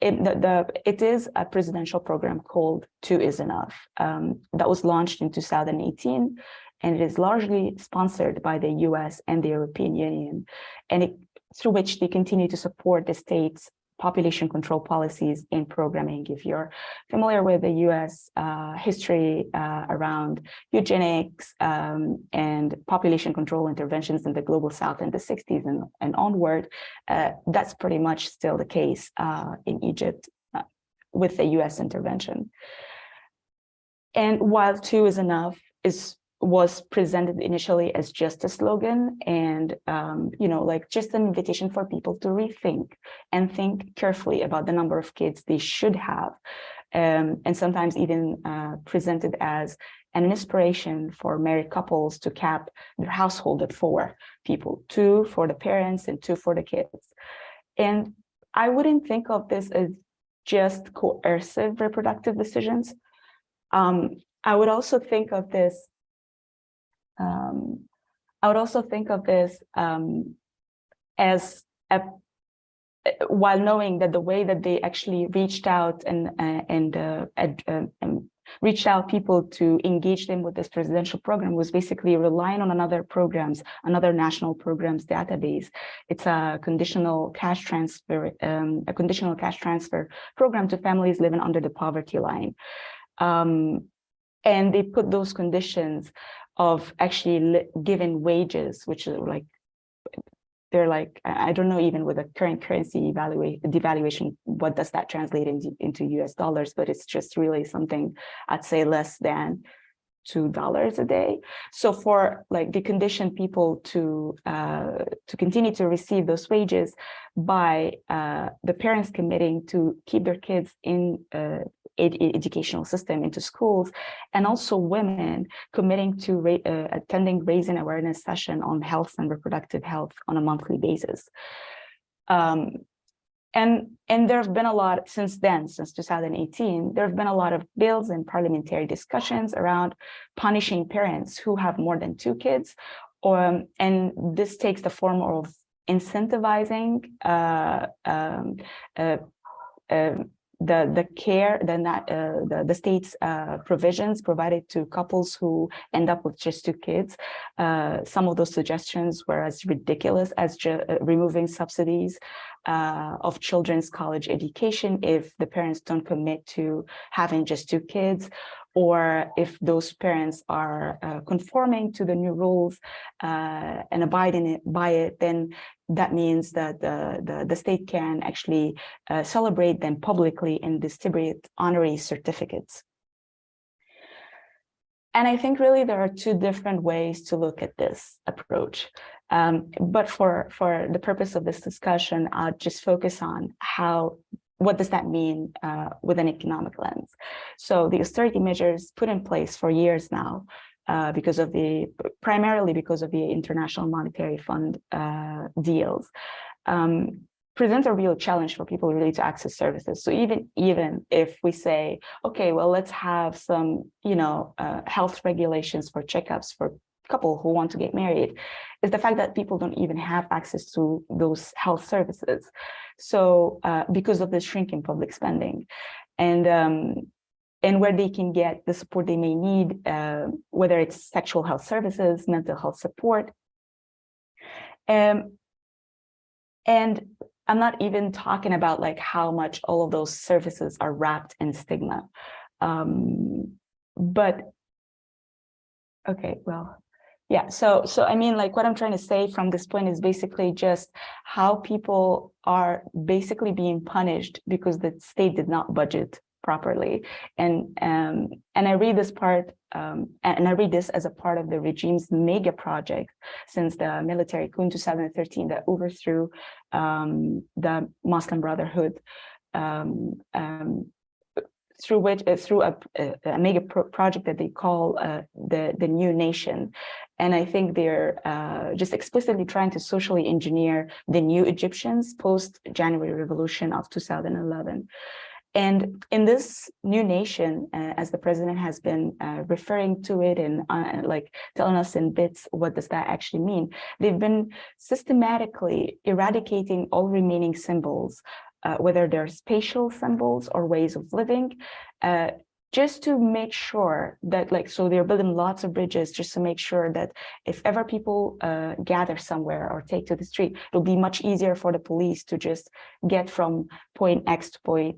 It is a presidential program called Two is Enough that was launched in 2018, and it is largely sponsored by the US and the European Union, and through which they continue to support the state's population control policies and programming. If you're familiar with the US history around eugenics and population control interventions in the global South in the 60s and onward, that's pretty much still the case in Egypt with the US intervention. And while Two is Enough was presented initially as just a slogan and, like just an invitation for people to rethink and think carefully about the number of kids they should have, and sometimes even presented as an inspiration for married couples to cap their household at 4 people, 2 for the parents and 2 for the kids. And I wouldn't think of this as just coercive reproductive decisions. I would also think of this as while knowing that the way that they actually reached out and reached out people to engage them with this presidential program was basically relying on another national programs database. It's a conditional cash transfer program to families living under the poverty line. And they put those conditions of actually giving wages, which are like, they're like, I don't know, even with the current currency devaluation, what does that translate into US dollars, but it's just really something, I'd say less than $2 a day. So for like the condition people to continue to receive those wages by the parents committing to keep their kids in educational system, into schools, and also women committing to attending raising awareness session on health and reproductive health on a monthly basis. And there have been a lot since then, since 2018, there have been a lot of bills and parliamentary discussions around punishing parents who have more than 2 kids. And this takes the form of incentivizing the care, the state's provisions provided to couples who end up with just 2 kids. Some of those suggestions were as ridiculous as removing subsidies of children's college education if the parents don't commit to having just 2 kids, or if those parents are conforming to the new rules and abiding by it, then that means that the state can actually celebrate them publicly and distribute honorary certificates. And I think really there are 2 different ways to look at this approach. But for the purpose of this discussion, I'll just focus on what does that mean with an economic lens. So the austerity measures put in place for years now, primarily because of the International Monetary Fund deals, present a real challenge for people really to access services. So even if we say, okay, well, let's have some, health regulations for checkups for couple who want to get married, is the fact that people don't even have access to those health services. So because of the shrinking public spending, and where they can get the support they may need, whether it's sexual health services, mental health support. And I'm not even talking about like how much all of those services are wrapped in stigma. But okay, well, yeah, so I mean, like what I'm trying to say from this point is basically just how people are basically being punished because the state did not budget properly. And I read this part, and I read this as a part of the regime's mega project since the military coup in 2013 that overthrew the Muslim Brotherhood, through a mega project that they call the New Nation. And I think they're just explicitly trying to socially engineer the new Egyptians post-January Revolution of 2011. And in this new nation, as the president has been referring to it and like telling us in bits, what does that actually mean? They've been systematically eradicating all remaining symbols, whether they're spatial symbols or ways of living, just to make sure that, like, so they're building lots of bridges just to make sure that if ever people gather somewhere or take to the street, it'll be much easier for the police to just get from point X to point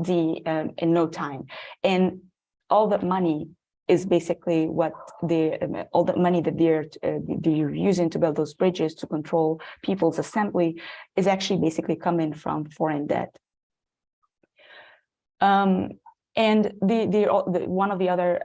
Z in no time. And all that money is basically what all the money that they're using to build those bridges to control people's assembly is actually basically coming from foreign debt. And one of the other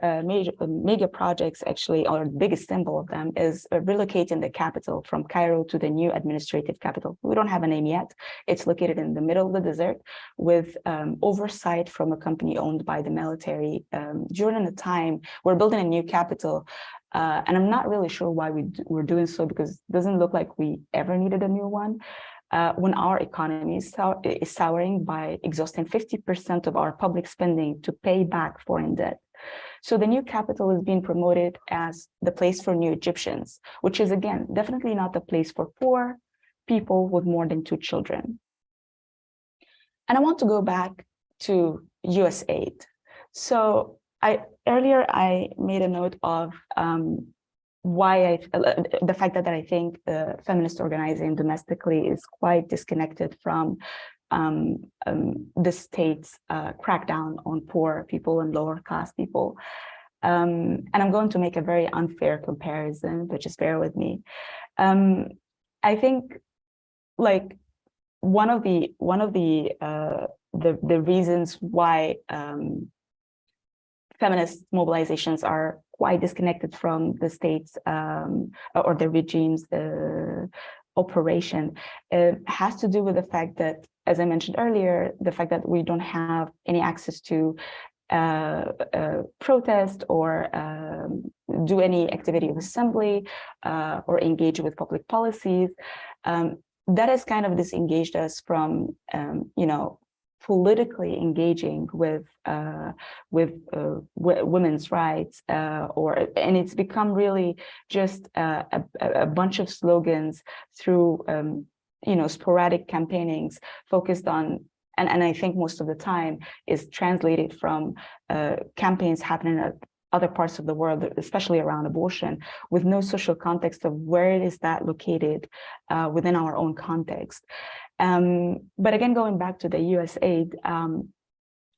mega projects, actually, or the biggest symbol of them, is relocating the capital from Cairo to the new administrative capital. We don't have a name yet. It's located in the middle of the desert with oversight from a company owned by the military. During the time we're building a new capital, and I'm not really sure why we're doing so, because it doesn't look like we ever needed a new one. When our economy is souring by exhausting 50% of our public spending to pay back foreign debt. So the new capital is being promoted as the place for new Egyptians, which is, again, definitely not the place for poor people with more than 2 children. And I want to go back to US aid. So earlier I made a note of the fact that I think the feminist organizing domestically is quite disconnected from the state's crackdown on poor people and lower class people. And I'm going to make a very unfair comparison, but just bear with me. I think, like, one of the reasons why feminist mobilizations are quite disconnected from the state's or the regime's operation has to do with the fact that, as I mentioned earlier, the fact that we don't have any access to protest or do any activity of assembly or engage with public policies. That has kind of disengaged us from, politically engaging with women's rights, and it's become really just a bunch of slogans through sporadic campaignings focused on and I think most of the time is translated from campaigns happening at other parts of the world, especially around abortion, with no social context of where it is that located within our own context. But again, going back to the US aid,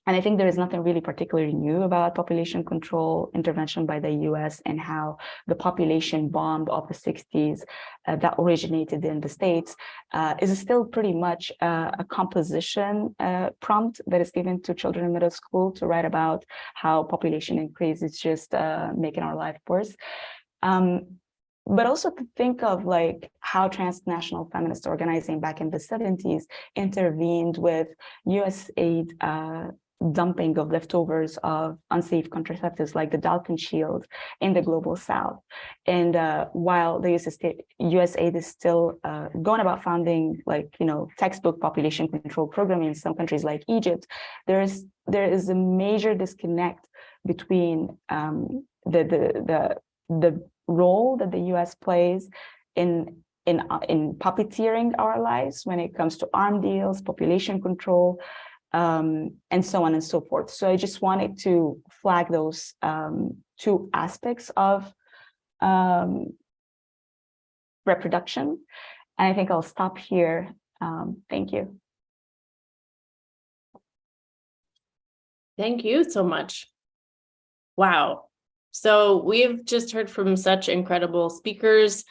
and I think there is nothing really particularly new about population control intervention by the US and how the population bomb of the 60s that originated in the States is still pretty much a composition prompt that is given to children in middle school to write about how population increase is just making our life worse. But also to think of like how transnational feminist organizing back in the 70s intervened with US aid dumping of leftovers of unsafe contraceptives like the Dalton Shield in the global South. And while the US aid is still going about founding like, textbook population control programming in some countries like Egypt, there is a major disconnect between the role that the US plays in puppeteering our lives when it comes to arms deals, population control, and so on and so forth. So I just wanted to flag those two aspects of reproduction. And I think I'll stop here. Thank you. Thank you so much. Wow. So we've just heard from such incredible speakers.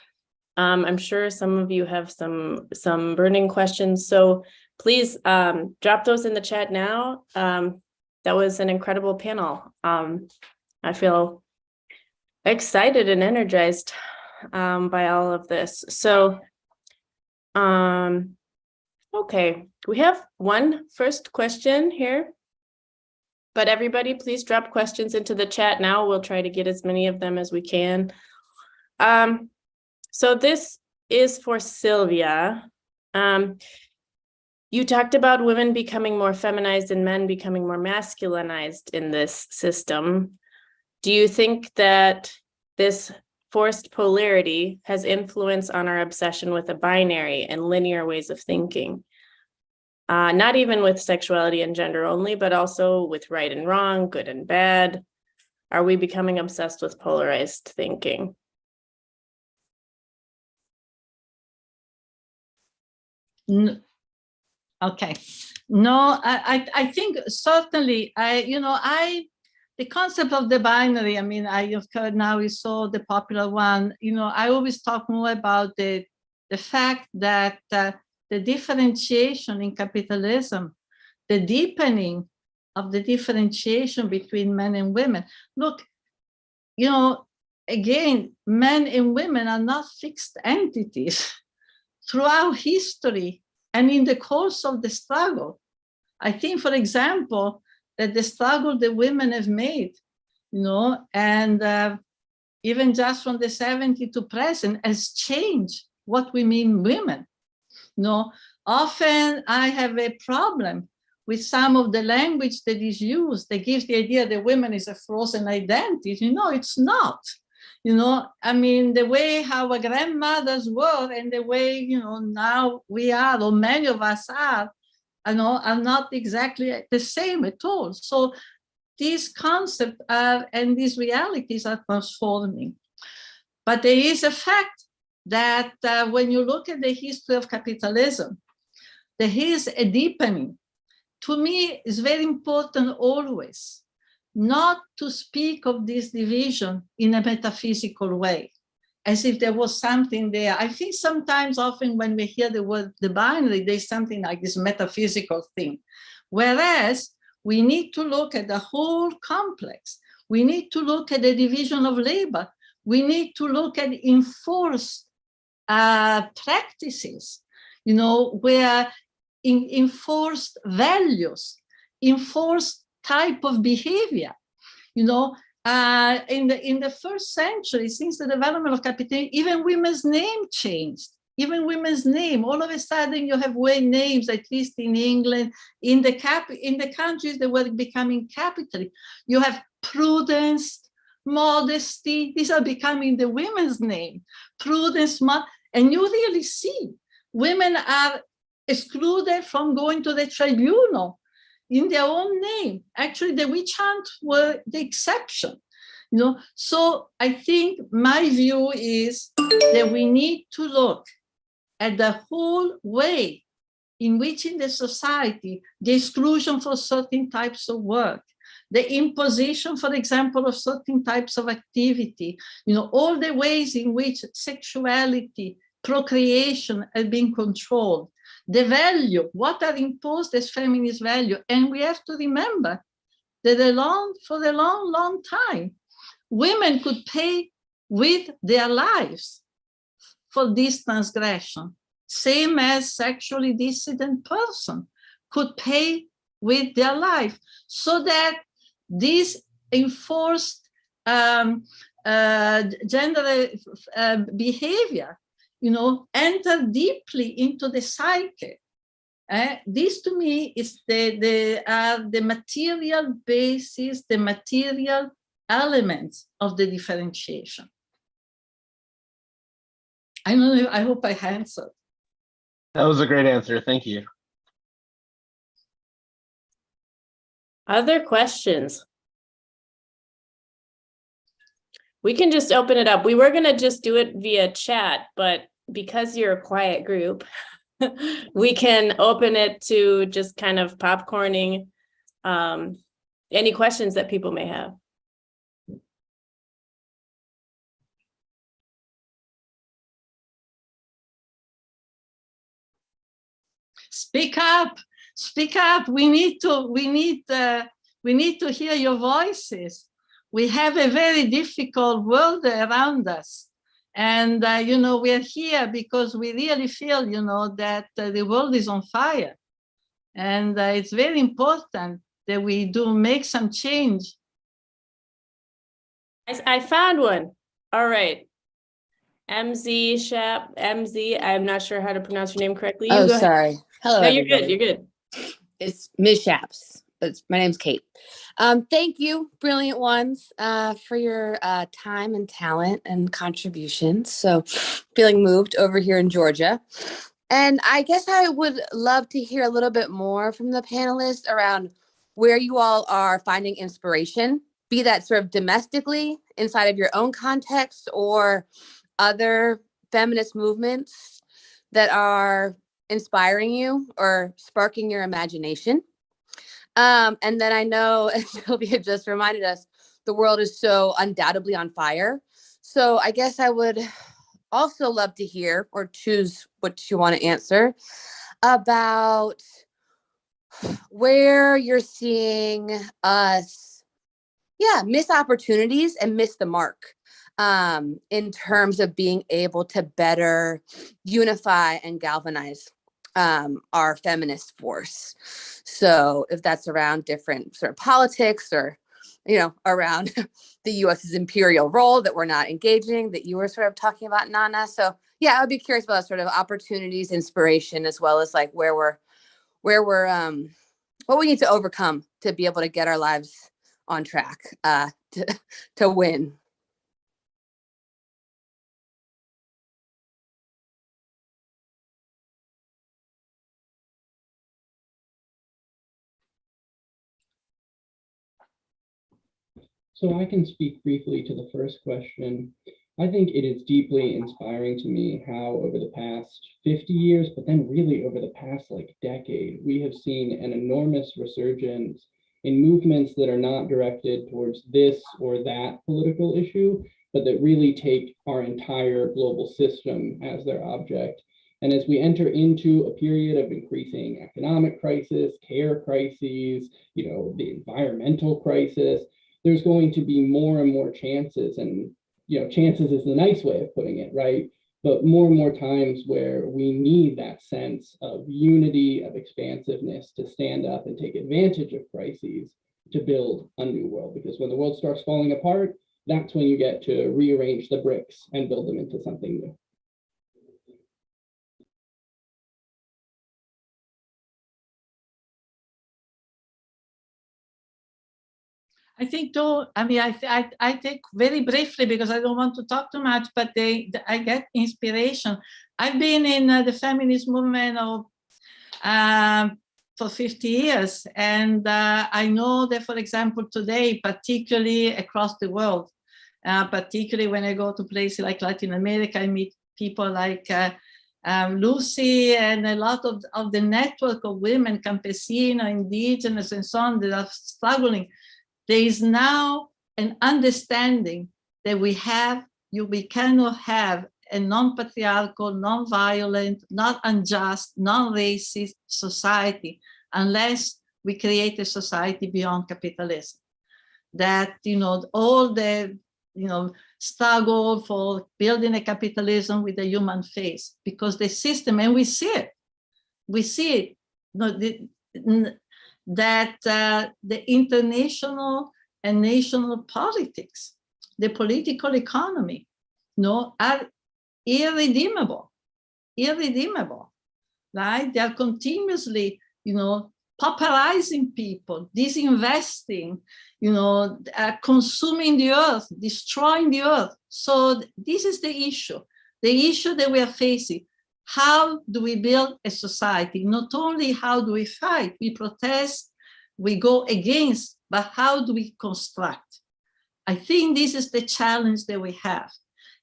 I'm sure some of you have some burning questions. So please drop those in the chat now. That was an incredible panel. I feel excited and energized by all of this. So, okay, we have one first question here. But everybody, please drop questions into the chat now. We'll try to get as many of them as we can. So this is for Silvia. You talked about women becoming more feminized and men becoming more masculinized in this system. Do you think that this forced polarity has influence on our obsession with a binary and linear ways of thinking? Not even with sexuality and gender only, but also with right and wrong, good and bad. Are we becoming obsessed with polarized thinking? Okay. No, I think certainly, the concept of the binary, I mean, I have heard now is so the popular one, I always talk more about the fact that the differentiation in capitalism, the deepening of the differentiation between men and women. Look, again, men and women are not fixed entities. Throughout history and in the course of the struggle, I think, for example, that the struggle that women have made, and even just from the 70s to present has changed what we mean women. Often I have a problem with some of the language that is used that gives the idea that women is a frozen identity. It's not. I mean, the way our grandmothers were and the way, now we are, or many of us are not exactly the same at all. So these concepts and these realities are transforming. But there is a fact that when you look at the history of capitalism, there is a deepening. To me, it's very important always not to speak of this division in a metaphysical way, as if there was something there. I think sometimes, often when we hear the word the binary, there's something like this metaphysical thing. Whereas we need to look at the whole complex. We need to look at the division of labor. We need to look at enforced practices, where enforced values, enforced type of behavior, in the first century, since the development of capitalism, even women's name changed. Even women's name, all of a sudden you have names, at least in England, in the countries that were becoming capitalist. You have prudence, modesty, these are becoming the women's name. Prudence, and you really see women are excluded from going to the tribunal in their own name. Actually, the witch hunt were the exception. So I think my view is that we need to look at the whole way in which in the society, the exclusion for certain types of work, the imposition, for example, of certain types of activity, all the ways in which sexuality, procreation are being controlled, the value, what are imposed as feminist value. And we have to remember that for a long, long time, women could pay with their lives for this transgression, same as sexually dissident person could pay with their life, so that this enforced gender behavior, enter deeply into the psyche. This to me is the material basis, the material elements of the differentiation. I don't know, I hope I answered. That was a great answer. Thank you. Other questions? We can just open it up. We were going to just do it via chat, but because you're a quiet group, we can open it to just kind of popcorning any questions that people may have. Speak up, speak up. We need to hear your voices. We have a very difficult world around us. And, we are here because we really feel, that the world is on fire. And it's very important that we do make some change. I found one. All right. MZ, I'm not sure how to pronounce your name correctly. You Oh, go ahead. sorry. Hello, No, you're everybody. good. You're good. It's Ms. Shaps. My name's Kate. Thank you, brilliant ones, for your time and talent and contributions. So feeling moved over here in Georgia. And I guess I would love to hear a little bit more from the panelists around where you all are finding inspiration, be that sort of domestically inside of your own context or other feminist movements that are inspiring you or sparking your imagination. And then I know, as Silvia just reminded us, the world is so undoubtedly on fire. So I guess I would also love to hear, or choose what you want to answer, about where you're seeing us, miss opportunities and miss the mark in terms of being able to better unify and galvanize our feminist force. So if that's around different sort of politics or, around the US's imperial role that we're not engaging, that you were sort of talking about, Nana. So yeah, I would be curious about sort of opportunities, inspiration, as well as like where we're what we need to overcome to be able to get our lives on track to win. So I can speak briefly to the first question. I think it is deeply inspiring to me how over the past 50 years, but then really over the past decade, we have seen an enormous resurgence in movements that are not directed towards this or that political issue, but that really take our entire global system as their object. And as we enter into a period of increasing economic crisis, care crises, the environmental crisis, there's going to be more and more chances, and chances is the nice way of putting it, right? But more and more times where we need that sense of unity, of expansiveness to stand up and take advantage of crises to build a new world. Because when the world starts falling apart, that's when you get to rearrange the bricks and build them into something new. I think though, I take very briefly because I don't want to talk too much, but I get inspiration. I've been in the feminist movement for 50 years. And I know that, for example, today, particularly across the world, particularly when I go to places like Latin America, I meet people like Lucy and a lot of the network of women, campesino, indigenous, and so on, that are struggling. There is now an understanding that we cannot have a non-patriarchal, non-violent, not unjust, non-racist society unless we create a society beyond capitalism. That, all the, struggle for building a capitalism with a human face, because the system, and we see it, that the international and national politics, the political economy, are irredeemable, right? They are continuously, pauperizing people, disinvesting, consuming the earth, destroying the earth. So this is the issue that we are facing. How do we build a society? Not only how do we fight, we protest, we go against, but how do we construct? I think this is the challenge that we have.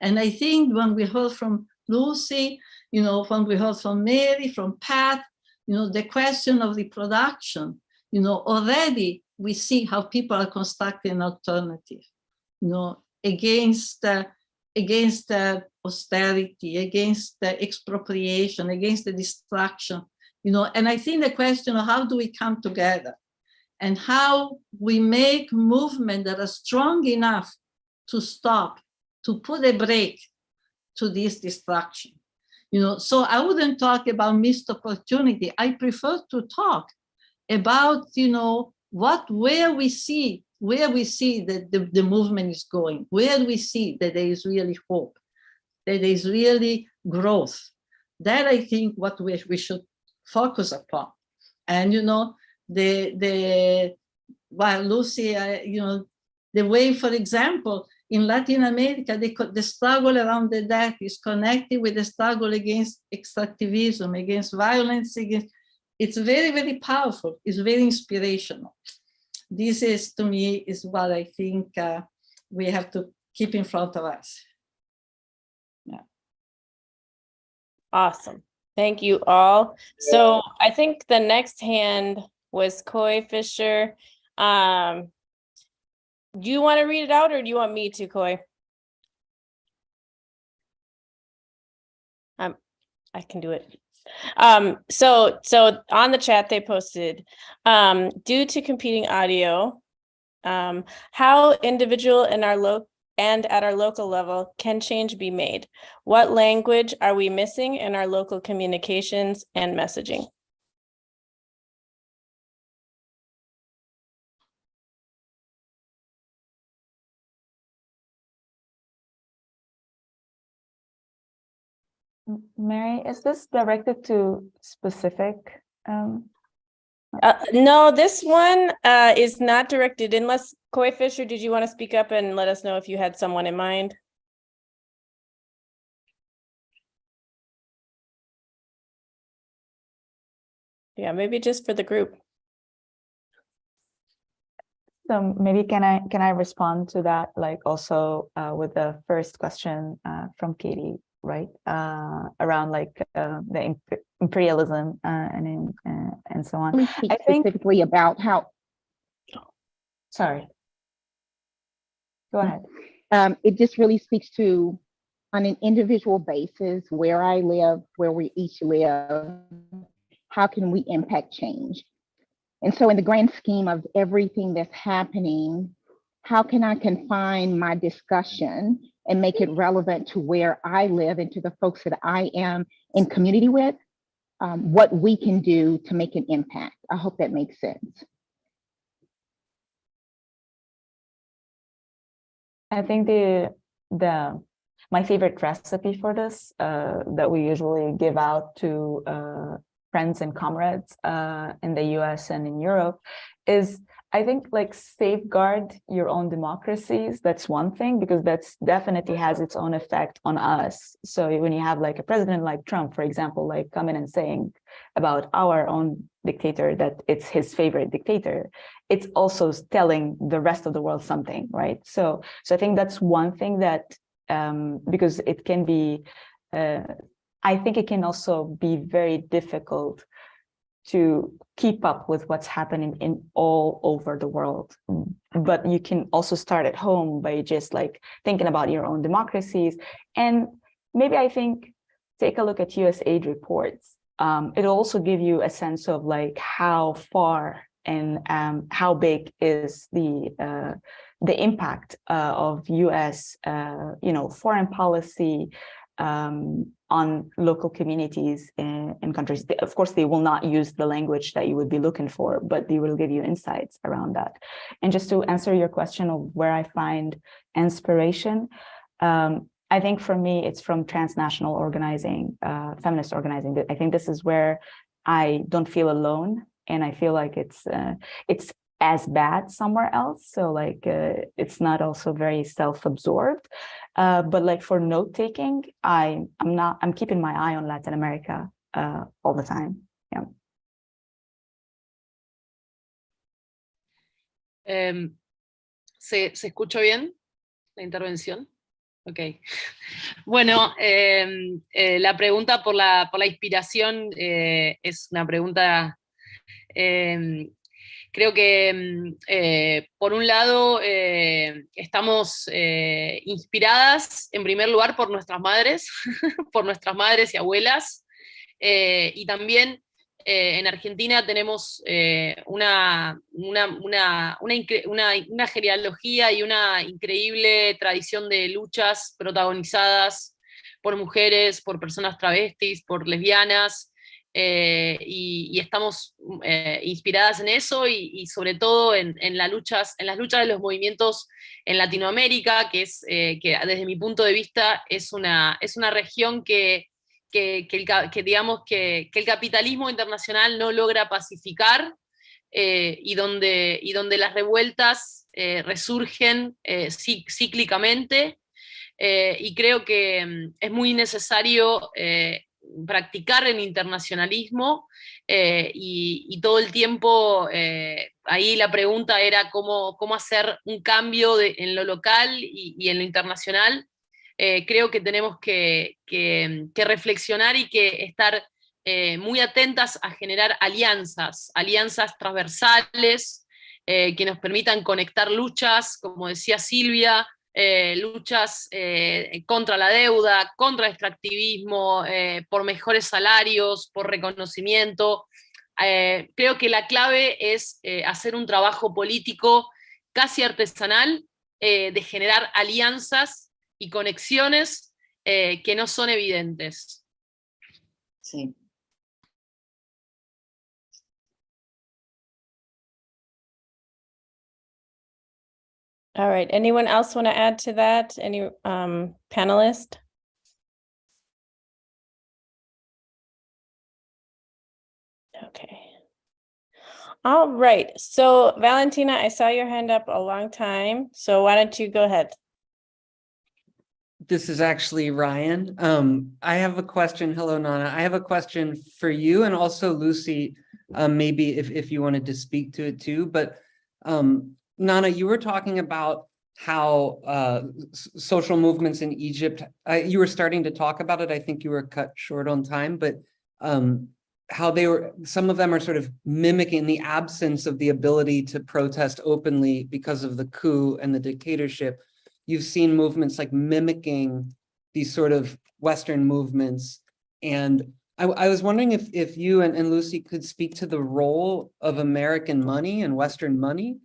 And I think when we heard from Lucy, when we heard from Mary, from Pat, the question of reproduction, already we see how people are constructing an alternative, against austerity, against the expropriation, against the destruction, and I think the question of how do we come together and how we make movements that are strong enough to stop, to put a break to this destruction. So I wouldn't talk about missed opportunity. I prefer to talk about, where we see that the movement is going, where we see that there is really hope, that there is really growth. That I think what we should focus upon. And, Lucy, the way, for example, in Latin America, the struggle around the death is connected with the struggle against extractivism, against violence, it's very, very powerful. It's very inspirational. This is, to me, is what I think we have to keep in front of us. Yeah. Awesome. Thank you all. So I think the next hand was Coy Fisher. Do you want to read it out or do you want me to, Coy? I can do it. So on the chat they posted, due to competing audio, how individual and at our local level can change be made? What language are we missing in our local communications and messaging? Mary, is this directed to specific? No, this one is not directed, unless Coy Fisher, did you want to speak up and let us know if you had someone in mind? Yeah, maybe just for the group. So maybe can I respond to that, like also with the first question from Katie, right? Around like the imperialism and so on. I think specifically about how. Sorry. Go ahead. It just really speaks to, on an individual basis, where I live, where we each live, how can we impact change? And so in the grand scheme of everything that's happening, how can I confine my discussion and make it relevant to where I live and to the folks that I am in community with, what we can do to make an impact? I hope that makes sense. I think my favorite recipe for this that we usually give out to friends and comrades in the US and in Europe is I think like safeguard your own democracies, that's one thing, because that's definitely has its own effect on us. So when you have like a president like Trump, for example, like coming and saying about our own dictator that it's his favorite dictator, it's also telling the rest of the world something, right? So I think that's one thing that, because it can be, I think it can also be very difficult to keep up with what's happening in all over the world. But you can also start at home by just like thinking about your own democracies. And maybe I think take a look at USAID reports. It'll also give you a sense of like how far and how big is the impact of US, foreign policy on local communities and countries. Of course, they will not use the language that you would be looking for, but they will give you insights around that. And just to answer your question of where I find inspiration, I think for me, it's from transnational organizing, feminist organizing. I think this is where I don't feel alone, and I feel like it's as bad somewhere else. So like it's not also very self-absorbed, but like for note taking, I'm keeping my eye on Latin America all the time. Yeah. ¿Se escuchó bien la intervención? Ok. Bueno, la pregunta por la inspiración es una pregunta, creo que por un lado estamos inspiradas en primer lugar por nuestras madres, por nuestras madres y abuelas, y también en Argentina tenemos una genealogía y una increíble tradición de luchas protagonizadas por mujeres, por personas travestis, por lesbianas, y estamos inspiradas en eso y sobre todo en las luchas de los movimientos en Latinoamérica, que desde mi punto de vista es una región que digamos que el capitalismo internacional no logra pacificar, y donde las revueltas resurgen cíclicamente, y creo que es muy necesario practicar el internacionalismo, y todo el tiempo ahí la pregunta era cómo hacer un cambio en lo local y en lo internacional. Creo que tenemos que reflexionar y que estar muy atentas a generar alianzas transversales, que nos permitan conectar luchas, como decía Silvia, luchas contra la deuda, contra el extractivismo, por mejores salarios, por reconocimiento. Creo que la clave es hacer un trabajo político casi artesanal, de generar alianzas y conexiones que no son evidentes. Sí. All right. Anyone else want to add to that? Any panelist? Okay. All right. So Valentina, I saw your hand up a long time. So why don't you go ahead? This is actually Ryan. I have a question. Hello, Nana. I have a question for you and also Lucy, maybe if you wanted to speak to it too. But Nana, you were talking about how social movements in Egypt, you were starting to talk about it. I think you were cut short on time, but how some of them are sort of mimicking the absence of the ability to protest openly because of the coup and the dictatorship. You've seen movements like mimicking these sort of Western movements. And I was wondering if you and Lucy could speak to the role of American money and Western money,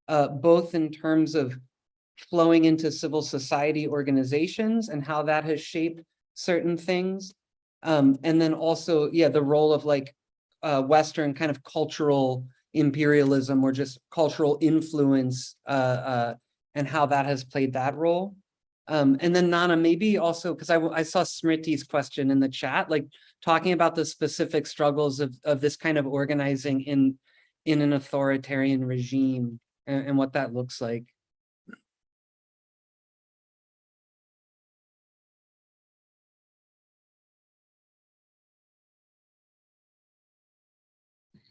both in terms of flowing into civil society organizations and how that has shaped certain things. And then also, yeah, the role of like Western kind of cultural imperialism or just cultural influence, and how that has played that role. And then Nana, maybe also, because I saw Smriti's question in the chat, like talking about the specific struggles of this kind of organizing in an authoritarian regime and what that looks like.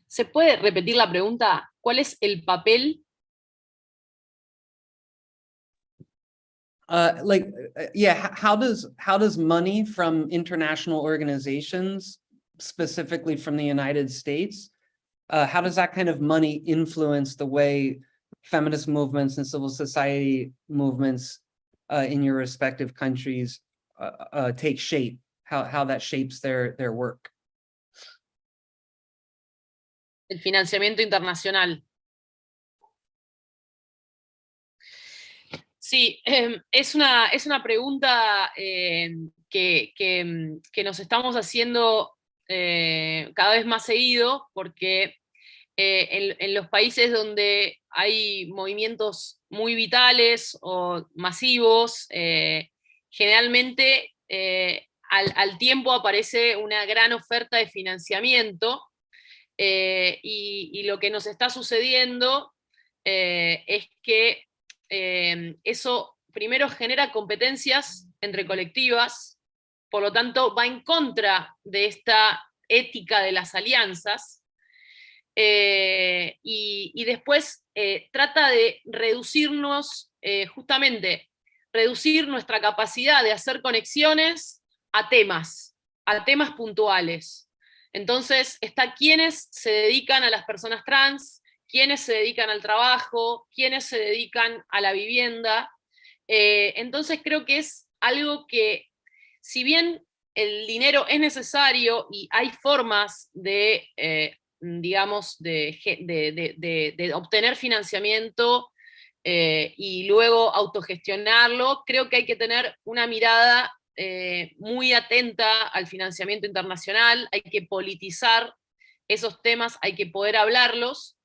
¿Se puede repetir la pregunta? ¿Cuál es el papel? How does money from international organizations, specifically from the United States, how does that kind of money influence the way feminist movements and civil society movements in your respective countries take shape? How that shapes their work? El financiamiento internacional. Sí, es una pregunta que nos estamos haciendo cada vez más seguido, porque en los países donde hay movimientos muy vitales o masivos, generalmente al tiempo aparece una gran oferta de financiamiento, y lo que nos está sucediendo es que eso primero genera competencias entre colectivas, por lo tanto va en contra de esta ética de las alianzas, y después trata de reducirnos, justamente, reducir nuestra capacidad de hacer conexiones a temas puntuales. Entonces, está quienes se dedican a las personas trans, quienes se dedican al trabajo, quienes se dedican a la vivienda. Entonces creo que es algo que, si bien el dinero es necesario y hay formas de, digamos, de obtener financiamiento y luego autogestionarlo, creo que hay que tener una mirada muy atenta al financiamiento internacional, hay que politizar esos temas, hay que poder hablarlos,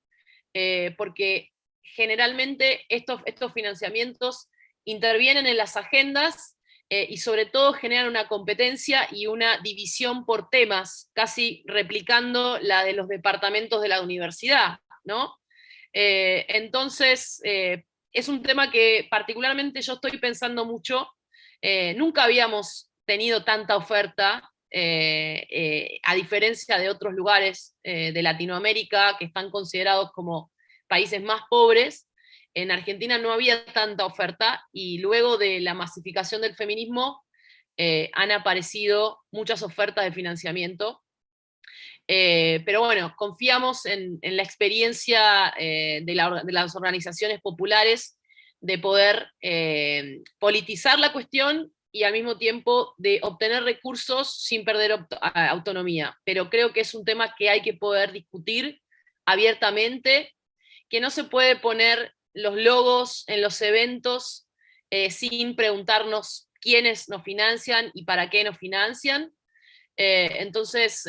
porque generalmente estos financiamientos intervienen en las agendas y sobre todo generan una competencia y una división por temas, casi replicando la de los departamentos de la universidad, ¿no? Entonces, es un tema que particularmente yo estoy pensando mucho. Nunca habíamos tenido tanta oferta, a diferencia de otros lugares de Latinoamérica que están considerados como países más pobres. En Argentina no había tanta oferta, y luego de la masificación del feminismo han aparecido muchas ofertas de financiamiento. Pero bueno, confiamos en la experiencia de las organizaciones populares de poder politizar la cuestión y al mismo tiempo de obtener recursos sin perder autonomía. Pero creo que es un tema que hay que poder discutir abiertamente, que no se puede poner los logos en los eventos sin preguntarnos quiénes nos financian y para qué nos financian. Entonces,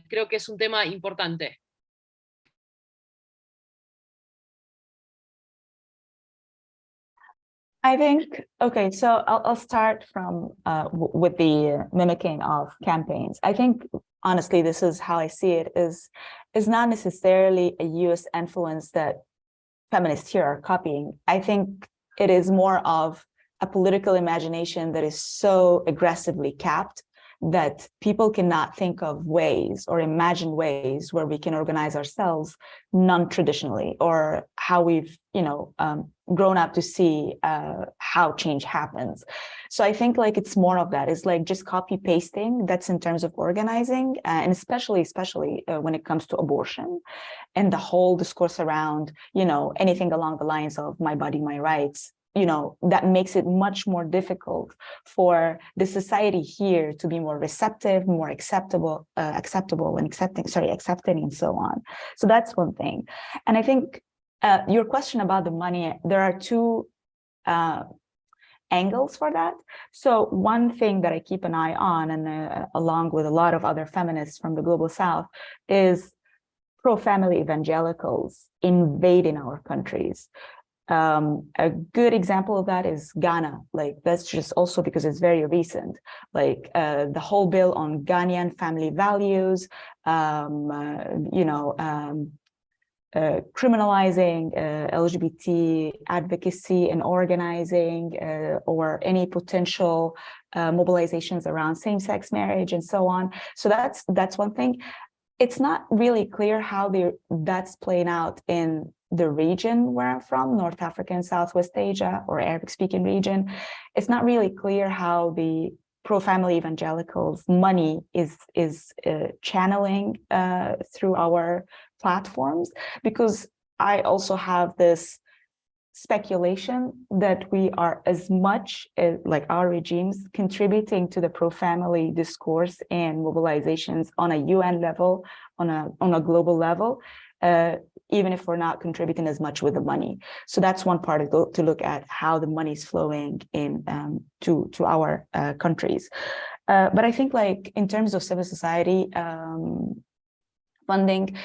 creo que es un tema importante. I think, okay, so I'll start from with the mimicking of campaigns. I think, honestly, this is how I see it, is not necessarily a US influence that feminists here are copying. I think it is more of a political imagination that is so aggressively capped that people cannot think of ways or imagine ways where we can organize ourselves non-traditionally, or how we've, grown up to see how change happens. So I think like it's more of that. It's like just copy pasting. That's in terms of organizing, and especially when it comes to abortion and the whole discourse around, anything along the lines of my body, my rights. That makes it much more difficult for the society here to be more receptive, more acceptable and accepting and so on. So that's one thing. And I think your question about the money, there are two angles for that. So one thing that I keep an eye on, and along with a lot of other feminists from the Global South, is pro-family evangelicals invading our countries. A good example of that is Ghana. Like, that's just also because it's very recent. Like the whole bill on Ghanaian family values, criminalizing LGBT advocacy and organizing or any potential mobilizations around same-sex marriage and so on. So that's one thing. It's not really clear how that's playing out in the region where I'm from, North Africa and Southwest Asia, or Arabic-speaking region. It's not really clear how the pro-family evangelicals' money is channeling through our platforms, because I also have this speculation that we are as much as, like, our regimes contributing to the pro-family discourse and mobilizations on a UN level, on a global level, even if we're not contributing as much with the money. So that's one part to look at, how the money is flowing in to our countries. But I think, like, in terms of civil society funding,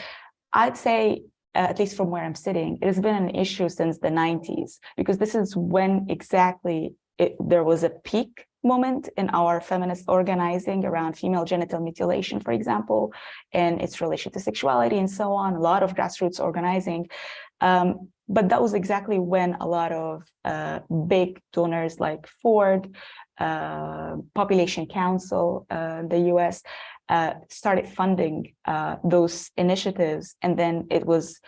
I'd say, at least from where I'm sitting, it has been an issue since the 90s, because this is when exactly there was a peak moment in our feminist organizing around female genital mutilation, for example, and its relation to sexuality and so on, a lot of grassroots organizing. But that was exactly when a lot of big donors like Ford, Population Council, the US, started funding those initiatives. And then it was,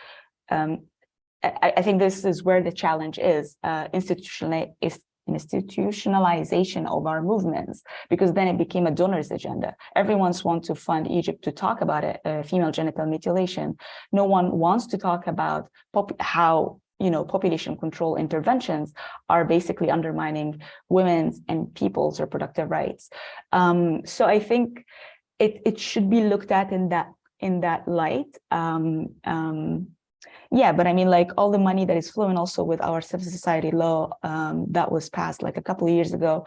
I think this is where the challenge is, institutionalization of our movements, because then it became a donor's agenda. Everyone wants to fund Egypt to talk about it, female genital mutilation. No one wants to talk about how population control interventions are basically undermining women's and people's reproductive rights. So I think it should be looked at in that light. Yeah, but I mean, like, all the money that is flowing also with our civil society law that was passed like a couple of years ago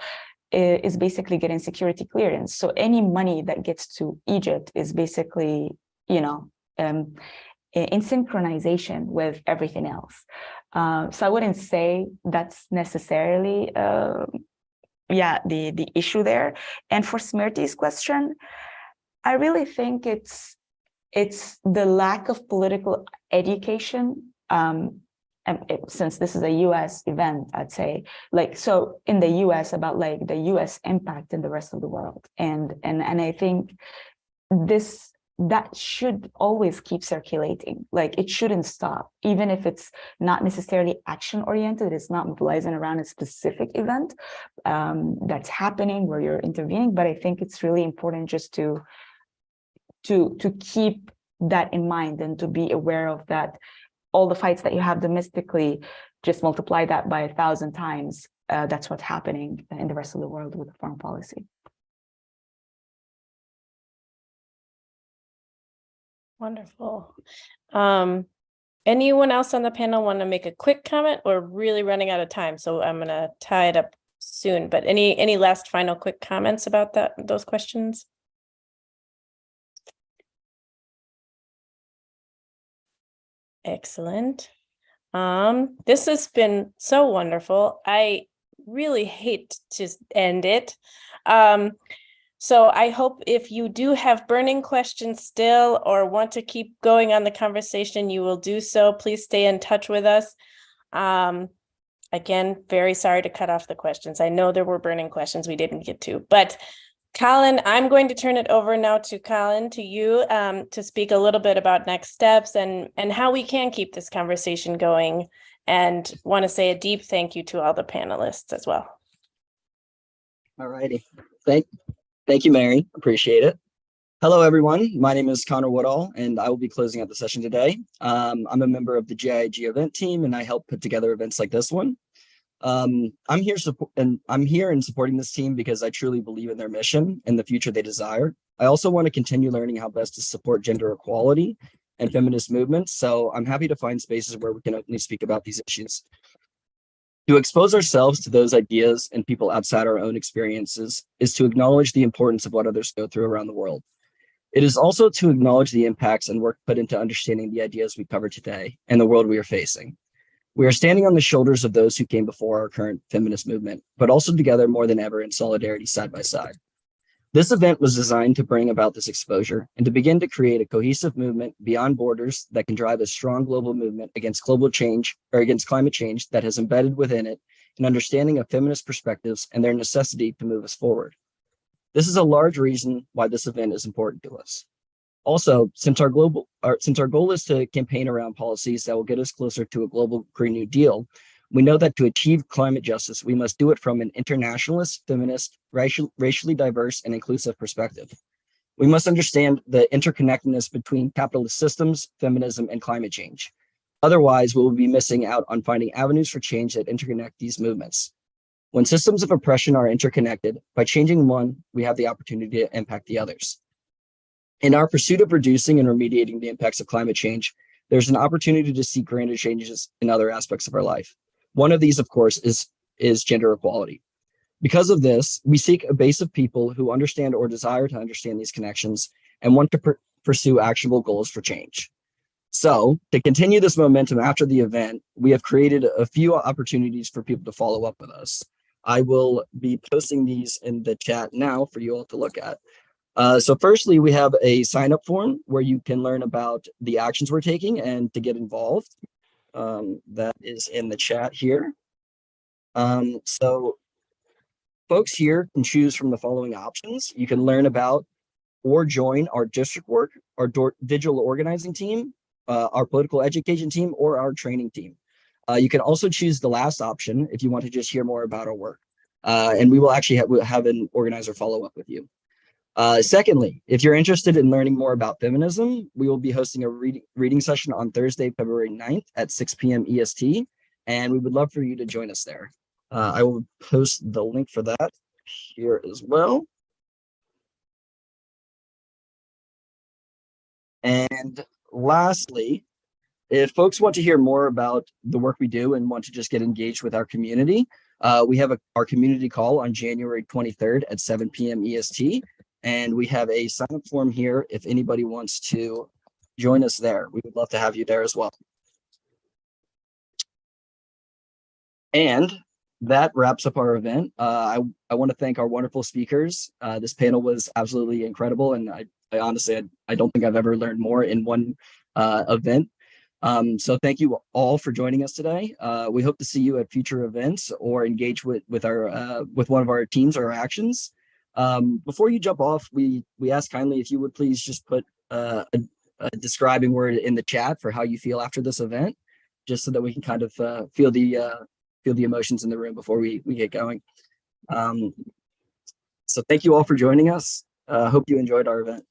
is basically getting security clearance. So any money that gets to Egypt is basically, in synchronization with everything else. So I wouldn't say that's necessarily, the issue there. And for Smirti's question, I really think it's the lack of political education. And since this is a US event, I'd say, like, so in the US, about like the US impact in the rest of the world. And I think that should always keep circulating. Like, it shouldn't stop, even if it's not necessarily action oriented. It's not mobilizing around a specific event that's happening where you're intervening. But I think it's really important just to keep that in mind and to be aware of that. All the fights that you have domestically, just multiply that by 1,000 times. That's what's happening in the rest of the world with foreign policy. Wonderful. Anyone else on the panel want to make a quick comment? We're really running out of time, so I'm going to tie it up soon. But any last final quick comments about those questions? Excellent. This has been so wonderful. I really hate to end it. So I hope if you do have burning questions still or want to keep going on the conversation, you will do so. Please stay in touch with us. Again, very sorry to cut off the questions. I know there were burning questions we didn't get to, but Colin, I'm going to turn it over now to Colin, to you, to speak a little bit about next steps and how we can keep this conversation going, and want to say a deep thank you to all the panelists as well. All righty. Thank you, Mary. Appreciate it. Hello, everyone. My name is Connor Woodall, and I will be closing out the session today. I'm a member of the GIG event team, and I help put together events like this one. I'm here in supporting this team because I truly believe in their mission and the future they desire. I also want to continue learning how best to support gender equality and feminist movements, so I'm happy to find spaces where we can openly speak about these issues. To expose ourselves to those ideas and people outside our own experiences is to acknowledge the importance of what others go through around the world. It is also to acknowledge the impacts and work put into understanding the ideas we cover today and the world we are facing. We are standing on the shoulders of those who came before our current feminist movement, but also together more than ever in solidarity side by side. This event was designed to bring about this exposure and to begin to create a cohesive movement beyond borders that can drive a strong global movement against global change or against climate change that has embedded within it an understanding of feminist perspectives and their necessity to move us forward. This is a large reason why this event is important to us. Also, since our goal is to campaign around policies that will get us closer to a global Green New Deal, we know that to achieve climate justice, we must do it from an internationalist, feminist, racially diverse, and inclusive perspective. We must understand the interconnectedness between capitalist systems, feminism, and climate change. Otherwise, we will be missing out on finding avenues for change that interconnect these movements. When systems of oppression are interconnected, by changing one, we have the opportunity to impact the others. In our pursuit of reducing and remediating the impacts of climate change, there's an opportunity to see greater changes in other aspects of our life. One of these, of course, is gender equality. Because of this, we seek a base of people who understand or desire to understand these connections and want to pursue actionable goals for change. So, to continue this momentum after the event, we have created a few opportunities for people to follow up with us. I will be posting these in the chat now for you all to look at. So firstly, we have a sign-up form where you can learn about the actions we're taking and to get involved. That is in the chat here. So folks here can choose from the following options. You can learn about or join our district work, our digital organizing team, our political education team, or our training team. You can also choose the last option if you want to just hear more about our work. And we will actually have an organizer follow up with you. Secondly, if you're interested in learning more about feminism, we will be hosting a reading session on Thursday, February 9th at 6 p.m. EST, and we would love for you to join us there. I will post the link for that here as well. And lastly, if folks want to hear more about the work we do and want to just get engaged with our community, we have our community call on January 23rd at 7 p.m. EST. And we have a sign-up form here if anybody wants to join us there. We would love to have you there as well. And that wraps up our event. I want to thank our wonderful speakers. This panel was absolutely incredible. And I honestly, I don't think I've ever learned more in one event. So thank you all for joining us today. We hope to see you at future events or engage with one of our teams or our actions. Before you jump off, we ask kindly if you would please just put a describing word in the chat for how you feel after this event, just so that we can kind of feel the emotions in the room before we get going. So thank you all for joining us. Hope you enjoyed our event.